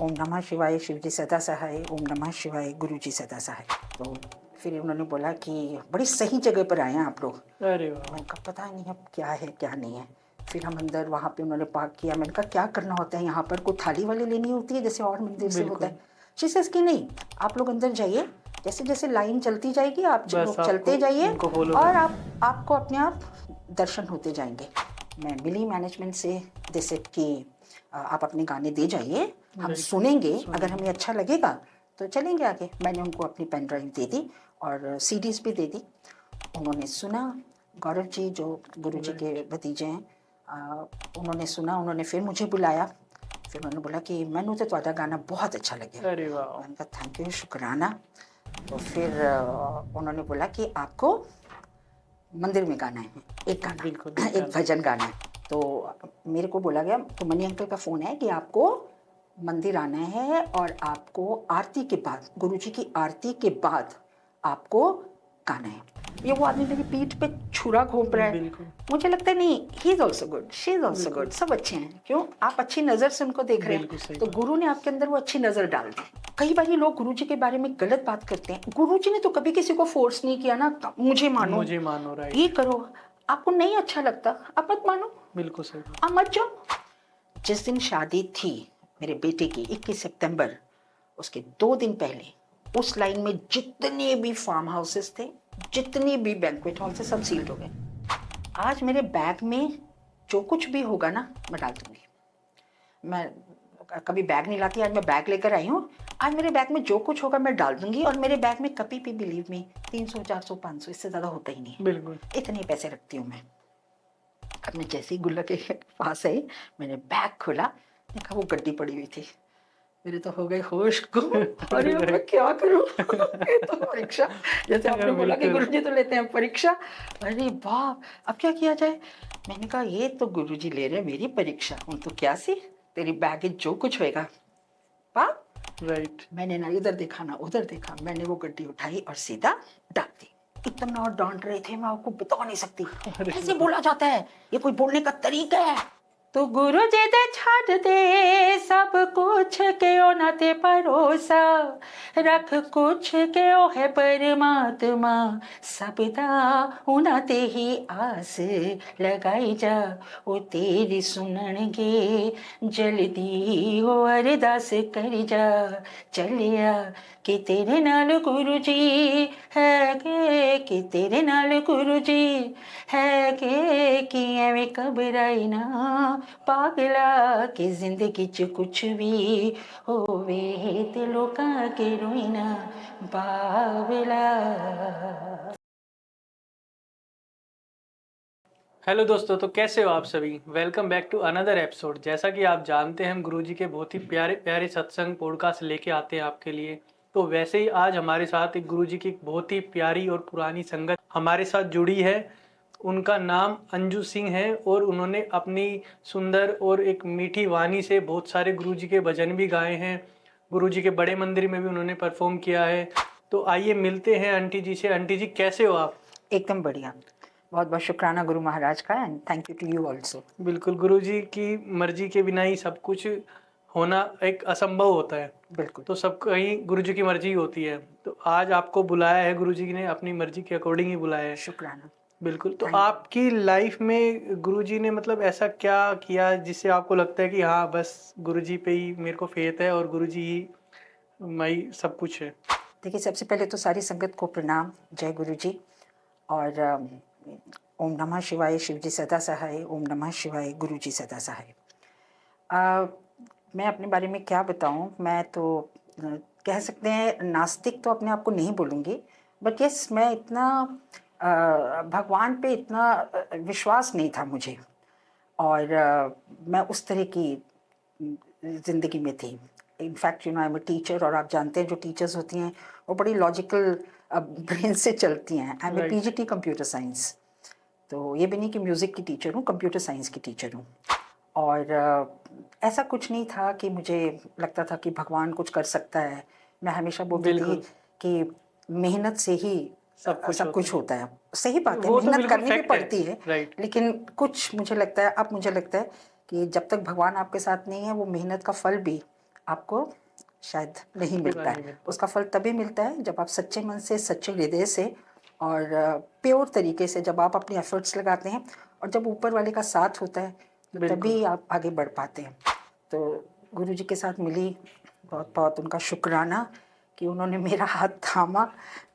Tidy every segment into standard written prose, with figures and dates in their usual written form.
ओम नमः शिवाय, शिव जी सदा सहाय, ओम नमः शिवाय, गुरु जी सदा सहाय। तो फिर उन्होंने बोला कि बड़ी सही जगह पर आए हैं आप लोग। अरे वाह! मैंने कहा पता नहीं अब क्या है क्या नहीं है। फिर हम अंदर वहाँ पे उन्होंने पाक किया। मैंने कहा क्या करना होता है यहाँ पर, कोई थाली वाली लेनी होती है जैसे और मंदिर से होता बिल्कुल, है? शी सेज कि नहीं, आप लोग अंदर जाइए, जैसे जैसे लाइन चलती जाएगी आप बस लोग आपको चलते जाइए उनको फ़ॉलो और करना है। आपको अपने आप दर्शन होते जाएंगे। मैं मिली मैनेजमेंट से जैसे कि आप अपने गाने दे जाइए, हम राइट, सुनेंगे, अगर सुनेंगे। हमें अच्छा लगेगा तो चलेंगे आगे। मैंने उनको अपनी पेन ड्राइव दे दी और सीडीज़ भी दे दी। उन्होंने सुना। गौरव जी जो गुरु जी के राइट, भतीजे हैं, उन्होंने सुना। उन्होंने फिर मुझे बुलाया। फिर उन्होंने बोला कि मैनू तो तुम्हारा गाना बहुत अच्छा लगे। अरे वाह! मैंने कहा थैंक यू, शुक्राना। तो फिर उन्होंने बोला कि आपको मंदिर में गाना है, एक बिल्कुल, गाना, एक एक गाना। भजन गाना है। तो मेरे को बोला गया, तो मनी अंकल का फ़ोन है कि आपको मंदिर आना है और आपको आरती के बाद, गुरु जी की आरती के बाद आपको गाना है। ये वो आदमी मेरी पीठ पे छुरा घोंप रहा है। बिल्कुल, मुझे लगता है नहीं, he is also good, she is also good, बिल्कुल, सब अच्छे हैं। क्यों? आप अच्छी नज़र से उनको देख रहे बिल्कुल हैं, सही तो बात। गुरु ने आपके अंदर वो अच्छी नज़र डाल दी। कई बार ये लोग गुरु जी के बारे में गलत बात करते हैं। गुरु जी ने तो कभी किसी को फोर्स नहीं किया ना, मुझे मानो, मुझे मानो, ये राइट, करो। आपको नहीं अच्छा लगता आप मत मानो, बिल्कुल सही बात। आप मत जाओ। जिस दिन शादी थी मेरे बेटे की 21 सितंबर, उसके 2 दिन पहले उस लाइन में जितने भी फार्म हाउसेस थे, जितने भी बैंक्वेट हॉल थे, सब सील्ड हो गए। आज मेरे बैग में जो कुछ भी होगा ना, मैं डाल दूंगी। मैं कभी बैग नहीं लाती, आज मैं बैग लेकर आई हूँ। आज मेरे बैग में जो कुछ होगा मैं डाल दूंगी। और मेरे बैग में कभी भी, बिलीव मी, 300 400 500 इससे ज़्यादा होता ही नहीं है। बिल्कुल, इतने पैसे रखती हूँ मैं। अब मैं जैसे ही गुल्ला के पास आई, मैंने बैग खोला, देखा वो गड्डी पड़ी हुई थी। मेरे तो हो गए होश गुम। अरे अब मैं राइट। क्या करूं? ये तो परीक्षा, जैसे आपने बोला कि बिल्कुल, गुरुजी तो लेते हैं परीक्षा। अरे बाप, अब क्या किया जाए? मैंने कहा ये तो गुरुजी ले रहे हैं मेरी परीक्षा, उन तो क्या सी, तेरी बैगेज जो कुछ होएगा। पाप, राइट, मैंने ना इधर देखा ना उधर देखा, मैंने वो गड्डी उठाई और सीधा डाल दी। इतना डांट रहे थे, मैं आपको बता नहीं सकती। अरे ऐसे वाह! बोला जाता है? ये कोई बोलने का तरीका है? तो गुरु जी दे छाड़ दे सब कुछ के ओ ना ते परोसा, रख कुछ के ओ है परमात्मा, सबदा उना ते ही आस लगाई जा। ओ तेरी सुनणगे जल्दी ओ अरदास कर जा, चलिया कि तेरे नाल गुरु जी है कि तेरे नाल गुरु जी है कि एवें घबराई ना पागला, कि जिंदगी च कुछ भी होवे ते लोकां के रोई ना बावला। हेलो दोस्तों, तो कैसे हो आप सभी? Welcome back to another episode. जैसा कि आप जानते हैं, हम गुरुजी के बहुत ही प्यारे प्यारे सत्संग पॉडकास्ट लेके आते हैं आपके लिए। तो वैसे ही आज हमारे साथ एक गुरुजी की बहुत ही प्यारी और पुरानी संगत हमारे साथ जुड़ी है। उनका नाम अंजू सिंह है और उन्होंने अपनी सुंदर और एक मीठी वाणी से बहुत सारे गुरुजी के भजन भी गाए हैं। गुरुजी के बड़े मंदिर में भी उन्होंने परफॉर्म किया है। तो आइए मिलते हैं आंटी जी से। आंटी जी, कैसे हो आप? एकदम बढ़िया। बहुत बहुत शुक्राना गुरु महाराज का, and thank you to you also. बिल्कुल, गुरुजी की मर्जी के बिना ही सब कुछ होना एक असंभव होता है। बिल्कुल। तो सब कहीं गुरुजी की मर्जी होती है। तो आज आपको बुलाया है, गुरुजी ने अपनी मर्जी के अकॉर्डिंग ही बुलाया है। शुक्राना। बिल्कुल, तो थैंक यू। आपकी लाइफ में गुरुजी ने मतलब ऐसा क्या किया जिससे आपको लगता है कि हाँ, बस गुरुजी पे ही मेरे को फेथ है और गुरुजी ही मई सब कुछ है? देखिए, सबसे पहले तो सारी संगत को प्रणाम, जय गुरु जी। और ओम नमः शिवाय, शिव जी सदा सहाय, ओम नमः शिवाय, गुरु जी सदा सहाय। मैं अपने बारे में क्या बताऊं? मैं तो कह सकते हैं नास्तिक तो अपने आप को नहीं बोलूँगी, बट यस, मैं इतना भगवान पे इतना विश्वास नहीं था मुझे। और मैं उस तरह की ज़िंदगी में थी। In fact I am a teacher, और आप जानते हैं जो टीचर्स होती हैं वो बड़ी लॉजिकल ब्रेन से चलती हैं। I am a right, PGT computer science. तो ये भी नहीं कि म्यूज़िक की टीचर हूँ, कंप्यूटर साइंस की टीचर हूँ। और ऐसा कुछ नहीं था कि मुझे लगता था कि भगवान कुछ कर सकता है। मैं हमेशा बोलती थी बिल्कुल, कि मेहनत से ही सब होता कुछ है। होता है। सही बात है, वो तो मेहनत बिल्कुल करनी भी फैक्ट है। पड़ती है। राइट, लेकिन कुछ मुझे लगता है, अब मुझे लगता है कि जब तक भगवान आपके साथ नहीं है, वो मेहनत का फल भी आपको शायद नहीं मिलता नहीं है। मिलता। उसका फल तभी मिलता है जब आप सच्चे मन से, सच्चे हृदय से और प्योर तरीके से जब आप अपने एफर्ट्स लगाते हैं और जब ऊपर वाले का साथ होता है तो बिल्कुल। तभी आप आगे बढ़ पाते हैं। तो गुरुजी के साथ मिली, बहुत बहुत उनका शुक्राना कि उन्होंने मेरा हाथ थामा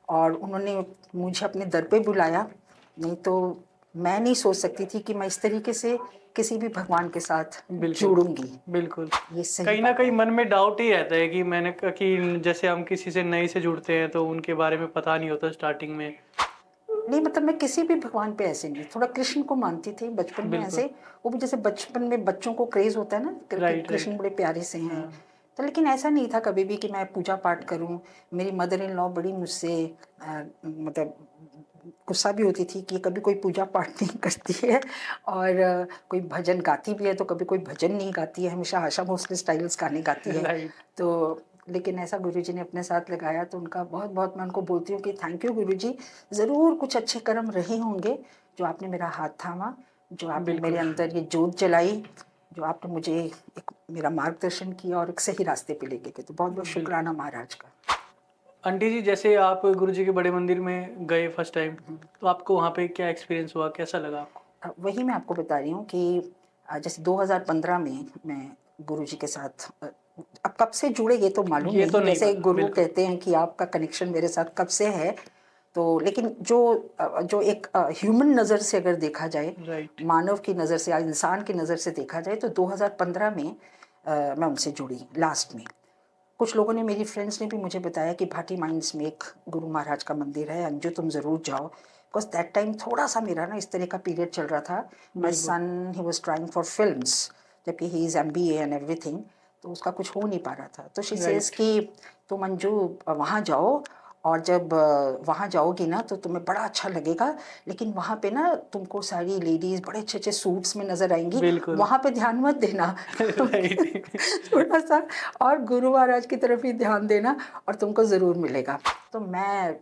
और उन्होंने मुझे अपने दर पे बुलाया। नहीं तो मैं नहीं सोच सकती थी कि मैं इस तरीके से किसी भी भगवान के साथ बिल्कुल जुड़ूंगी। बिल्कुल। ये सही कहीं ना बात कहीं है। मन में डाउट ही रहता है कि कि जैसे हम किसी से नए से जुड़ते हैं तो उनके बारे में पता नहीं होता स्टार्टिंग में। नहीं मतलब मैं किसी भी भगवान पे ऐसे नहीं, थोड़ा कृष्ण को मानती थी बचपन में बिल्कुल। ऐसे। वो भी जैसे बचपन में बच्चों को क्रेज होता है ना कि राइट कृष्ण राइट। बड़े प्यारे से हैं। हाँ। तो लेकिन ऐसा नहीं था कभी भी कि मैं पूजा पाठ करूं। मेरी मदर इन लॉ बड़ी मुझसे मतलब गुस्सा भी होती थी कि कभी कोई पूजा पाठ नहीं करती है और कोई भजन गाती भी है तो कभी कोई भजन नहीं गाती है, हमेशा आशा भोसले स्टाइल्स गाने गाती है। राइट। तो लेकिन ऐसा गुरुजी ने अपने साथ लगाया तो उनका बहुत बहुत मैं उनको बोलती हूँ कि थैंक यू गुरुजी। ज़रूर कुछ अच्छे कर्म रहे होंगे जो आपने मेरा हाथ थामा, जो आपने मेरे बिल्कुल। अंदर ये जोत जलाई, जो आपने मुझे एक मेरा मार्गदर्शन किया और एक सही रास्ते पे लेके गए। तो बहुत बहुत बिल्कुल। शुक्राना महाराज का। आंटी जी, जैसे आप गुरुजी के बड़े मंदिर में गए फर्स्ट टाइम, तो आपको वहाँ पे क्या एक्सपीरियंस हुआ, कैसा लगा आपको? वही मैं आपको बता रही हूँ कि जैसे 2015 में मैं गुरुजी के साथ अब कब से जुड़े ये तो मालूम ये तो नहीं। नहीं जैसे पता। गुरु बिल्कुल। कहते हैं कि आपका कनेक्शन मेरे साथ कब से है, तो लेकिन जो एक ह्यूमन नज़र से अगर देखा जाए, राइट। मानव की नज़र से या इंसान की नज़र से देखा जाए तो 2015 में मैं उनसे जुड़ी लास्ट में। कुछ लोगों ने, मेरी फ्रेंड्स ने भी मुझे बताया कि भाटी माइंस में एक गुरु महाराज का मंदिर है, अंजू तुम ज़रूर जाओ। बिकॉज दैट टाइम थोड़ा सा मेरा ना इस तरह का पीरियड चल रहा था। माई बिल्कुल। Son he was trying for films, जबकि he is MBA and everything, तो उसका कुछ हो नहीं पा रहा था। तो शी सेज राइट। कि तुम अंजू वहाँ जाओ और जब वहाँ जाओगी ना तो तुम्हें बड़ा अच्छा लगेगा, लेकिन वहाँ पे ना तुमको सारी लेडीज़ बड़े अच्छे अच्छे सूट्स में नज़र आएंगी, बिल्कुल। वहाँ पे ध्यान मत देना राइट। थोड़ा सा और गुरु महाराज की तरफ ही ध्यान देना और तुमको ज़रूर मिलेगा। तो मैं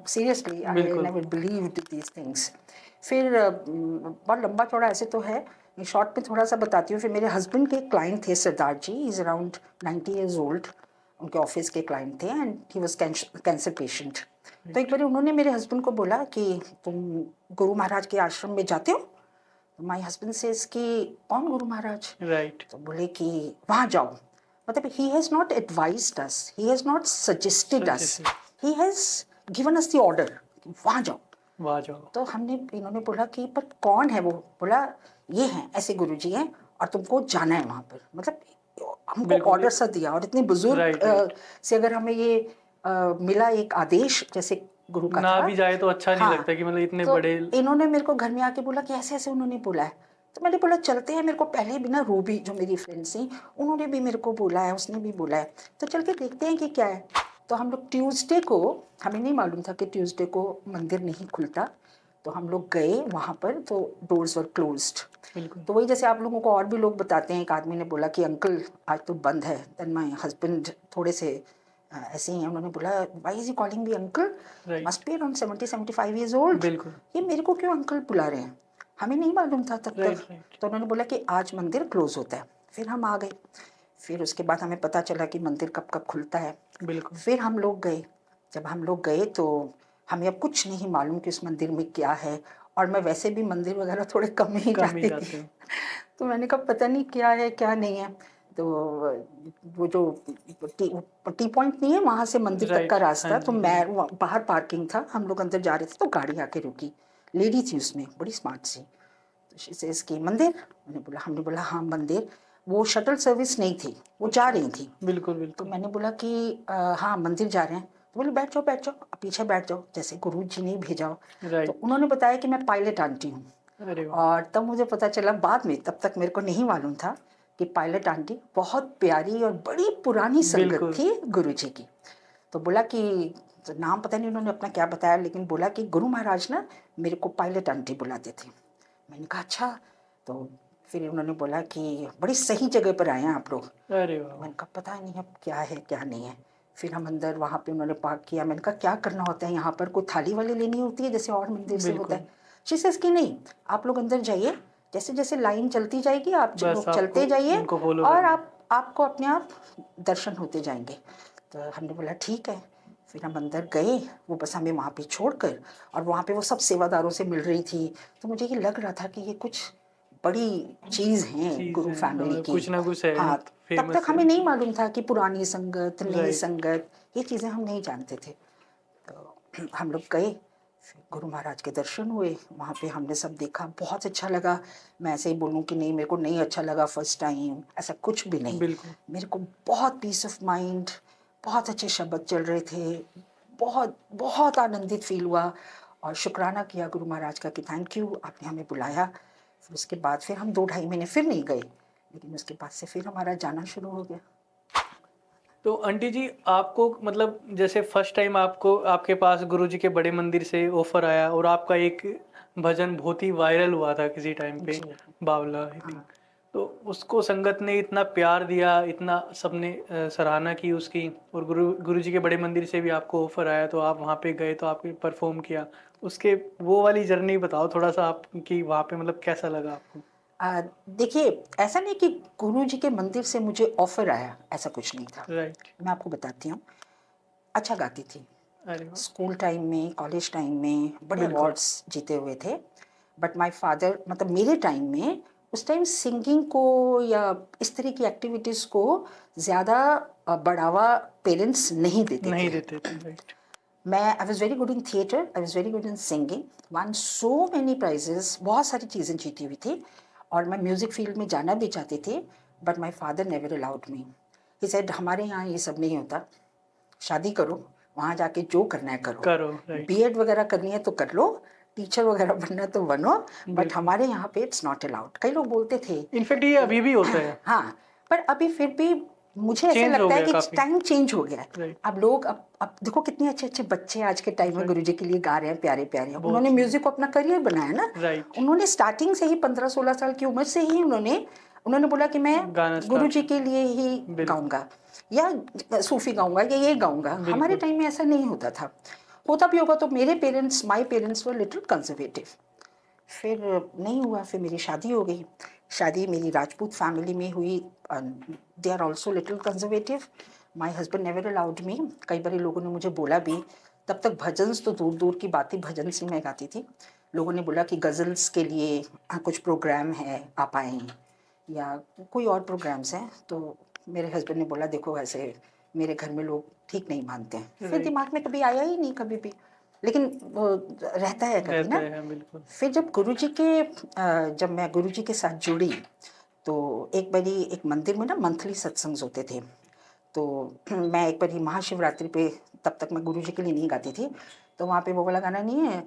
सीरियसली आई बिल्कुल। Never believed these things. फिर बहुत लंबा चौड़ा ऐसे तो है, शॉर्ट में थोड़ा सा बताती हूँ। फिर मेरे हस्बैंड के क्लाइंट थे सरदार जी, इज़ अराउंड 90 ईयर्स ओल्ड। उनके ऑफिस के क्लाइंट थे and he was cancer patient. तो एक बार उन्होंने मेरे हस्बैंड को बोला कि तुम गुरु महाराज के आश्रम में जाते हो? माई हस्बैंड सेज कि कौन गुरु महाराज? राइट। तो बोले कि वहाँ जाओ। मतलब he has not advised us, he has not suggested us, suggestion. He has given us the order कि वहाँ जाओ। वहाँ जाओ। तो इन्होंने बोला कि पर कौन है वो? बोला ये हैं, ऐसे गुरुजी हैं और तुमको जाना है वहाँ पर। मतलब हमको बिल्कुल। ऑर्डर सा दिया और इतने बुजुर्ग राइट राइट। से अगर हमें ये मिला एक आदेश जैसे गुरु का ना था। भी जाए तो अच्छा नहीं हाँ, लगता कि मतलब इतने तो बड़े। इन्होंने मेरे को घर में आके बोला कि ऐसे ऐसे उन्होंने बोला है। तो मैंने बोला चलते हैं। मेरे को पहले भी ना रूबी जो मेरी फ्रेंड्स थी उन्होंने भी मेरे को बोला है, उसने भी बोला है, तो चल के देखते हैं कि क्या है। तो हम लोग ट्यूसडे को, हमें नहीं मालूम था कि ट्यूसडे को मंदिर नहीं खुलता, तो हम लोग गए वहाँ पर तो डोर्स वर क्लोज्ड। बिल्कुल। तो वही जैसे आप लोगों को और भी लोग बताते हैं, एक आदमी ने बोला कि अंकल आज तो बंद है। देन माय हस्बैंड थोड़े से ऐसे ही हैं, उन्होंने बोला why is he calling me uncle, right. Must be around 70-75 years old, बिल्कुल। ये मेरे को क्यों अंकल बुला रहे हैं? हमें नहीं मालूम था तब तक। Right right. तो उन्होंने बोला कि आज मंदिर क्लोज होता है। फिर हम आ गए। फिर उसके बाद हमें पता चला कि मंदिर कब कब खुलता है। बिल्कुल। फिर हम लोग गए। जब हम लोग गए तो हमें अब कुछ नहीं मालूम कि उस मंदिर में क्या है, और मैं वैसे भी मंदिर वगैरह थोड़े कम ही कम ही जाती जाते थी। हो। तो मैंने कहा पता नहीं क्या है क्या नहीं है। तो वो जो टी पॉइंट नहीं है वहाँ से मंदिर तक का राइट। हाँ रास्ता, तो जी हाँ मैं जी। बाहर पार्किंग था, हम लोग अंदर जा रहे थे तो गाड़ी आके रुकी। लेडी थी उसमें, बड़ी स्मार्ट सी। तो शी सेज कि मंदिर? हमने बोला हाँ मंदिर। वो शटल सर्विस नहीं थी, वो जा अच्छा। रही थी। बिल्कुल तो बिल्कुल। मैंने बोला कि हाँ मंदिर जा रहे हैं। तो बोले बैठ जाओ बैठ जाओ, पीछे बैठ जाओ, जैसे गुरु जी ने भेजा हो। तो राइट। उन्होंने बताया कि मैं पायलट आंटी हूँ। अरे वाह। और तब मुझे पता चला बाद में, तब तक मेरे को नहीं मालूम था कि पायलट आंटी बहुत प्यारी और बड़ी पुरानी संगत बिल्कुल। थी गुरु जी की। तो बोला कि, तो नाम पता नहीं उन्होंने अपना क्या बताया, लेकिन बोला कि गुरु महाराज ना मेरे को पायलट आंटी बुलाते थे। मैंने कहा अच्छा। तो फिर उन्होंने बोला कि बड़ी सही जगह पर आए हैं आप लोग। अरे तो वाह। मैंने कहा पता नहीं अब क्या है क्या नहीं है। फिर हम अंदर वहाँ पे उन्होंने पार्क किया। मैंने कहा क्या करना होता है यहाँ पर, कोई थाली वाली लेनी होती है जैसे और मंदिर से होता बिल्कुल। है? शी सेज कि नहीं, आप लोग अंदर जाइए, जैसे जैसे लाइन चलती जाएगी आप बस लोग आपको चलते जाइए उनको फॉलो और करना आप है। आपको अपने आप दर्शन होते जाएंगे। तो हमने बोला ठीक है। फिर हम अंदर गए, वो बस हमें वहाँ पे छोड़कर, और वहाँ पे वो सब सेवादारों से मिल रही थी। तो मुझे ये लग रहा था कि ये कुछ बड़ी चीज़ है चीज़ गुरु है, फैमिली की। कुछ ना कुछ है, हाँ, तब फेमस तक है। हमें नहीं मालूम था कि पुरानी संगत, नई राइट। संगत, ये चीज़ें हम नहीं जानते थे। तो हम लोग गए, फिर गुरु महाराज के दर्शन हुए, वहाँ पे हमने सब देखा, बहुत अच्छा लगा। मैं ऐसे ही बोलूँ कि नहीं मेरे को नहीं अच्छा लगा फर्स्ट टाइम, ऐसा कुछ भी नहीं। बिल्कुल। मेरे को बहुत पीस ऑफ माइंड, बहुत अच्छे शब्द चल रहे थे, बहुत बहुत आनंदित फील हुआ, और शुक्राना किया गुरु महाराज का कि थैंक यू आपने हमें बुलाया। फिर उसके बाद फिर हम 2-2.5 महीने फिर नहीं गए, लेकिन उसके बाद से फिर हमारा जाना शुरू हो गया। तो आंटी जी, आपको मतलब जैसे फर्स्ट टाइम आपको आपके पास गुरुजी के बड़े मंदिर से ऑफर आया और आपका एक भजन बहुत ही वायरल हुआ था किसी टाइम पे, जी बावला आई थिंक। हाँ। तो उसको संगत ने इतना प्यार दिया, इतना सबने सराहना की उसकी, और गुरुजी के बड़े मंदिर से भी आपको ऑफर आया तो आप वहाँ पे गए तो आपने परफॉर्म किया। उसके वो वाली जर्नी बताओ थोड़ा सा आप, कि वहाँ पे मतलब कैसा लगा आपको? देखिए, ऐसा नहीं कि गुरु जी के मंदिर से मुझे ऑफर आया, ऐसा कुछ नहीं था। राइट। मैं आपको बताती हूँ, अच्छा गाती थी, अरे वाह। स्कूल टाइम में, कॉलेज टाइम में बड़े बिल्कुल। अवार्ड्स जीते हुए थे। बट माय फादर, मतलब मेरे टाइम में, उस टाइम सिंगिंग को या इस तरह की एक्टिविटीज़ को ज़्यादा बढ़ावा पेरेंट्स नहीं देते नहीं थे। देते थे, राइट। मैं I was very good in theatre, I was very good in singing, won so many prizes, बहुत सारी चीज़ें जीती हुई थी, और मैं म्यूज़िक फील्ड में जाना भी चाहती थी। But my father never allowed me. He said हमारे यहाँ ये सब नहीं होता, शादी करो, वहाँ जाके जो करना है करो, करो, राइट। बीएड वगैरह करनी है तो कर लो, टीचर वगैरह बनना है तो बनो, बट बिल्कुल। हमारे यहाँ पे इट्स नॉट अलाउड। कई लोग बोलते थे इनफैक्ट ये कि अभी भी होता है। हाँ, पर अभी फिर भी मुझे ऐसा चेंज हो लगता है गया कि काफी। टाइम चेंज हो गया है। राइट। अब लोग, अब देखो कितने अच्छे अच्छे बच्चे आज के टाइम में राइट। गुरुजी के लिए गा रहे हैं, प्यारे प्यारे। बहुत उन्होंने सही। म्यूजिक को अपना करियर बनाया ना। राइट। उन्होंने स्टार्टिंग से ही 15-16 साल की उम्र से ही उन्होंने बोला कि मैं गाना स्टार्ट गुरुजी कर। के लिए ही बिल्कुल। गाऊंगा, या सूफी गाऊंगा, या ये गाऊंगा। हमारे बिल्कुल। टाइम में ऐसा नहीं होता था। होता भी होगा तो मेरे parents, my parents were little conservative. फिर नहीं हुआ, फिर मेरी शादी हो गई। शादी मेरी राजपूत फैमिली में हुई। They are also little conservative. My husband never allowed me. कई बार लोगों ने मुझे बोला भी, तब तक भजन्स तो दूर दूर की बातें, भजन से मैं गाती थी। लोगों ने बोला कि गज़ल्स के लिए कुछ प्रोग्राम है, आप आएँ, या कोई और प्रोग्राम्स हैं। तो मेरे हस्बैंड ने बोला देखो ऐसे मेरे घर में लोग ठीक नहीं मानते हैं। फिर राइट। दिमाग में कभी आया ही नहीं कभी भी, लेकिन वो रहता है कभी रहता ना। है, बिल्कुल। फिर जब मैं गुरुजी के साथ जुड़ी, तो एक बारी एक मंदिर में ना मंथली सत्संग होते थे। तो मैं एक बारी महाशिवरात्रि पे, तब तक मैं गुरुजी के लिए नहीं गाती थी, तो वहाँ पे वो वाला गाना नहीं है,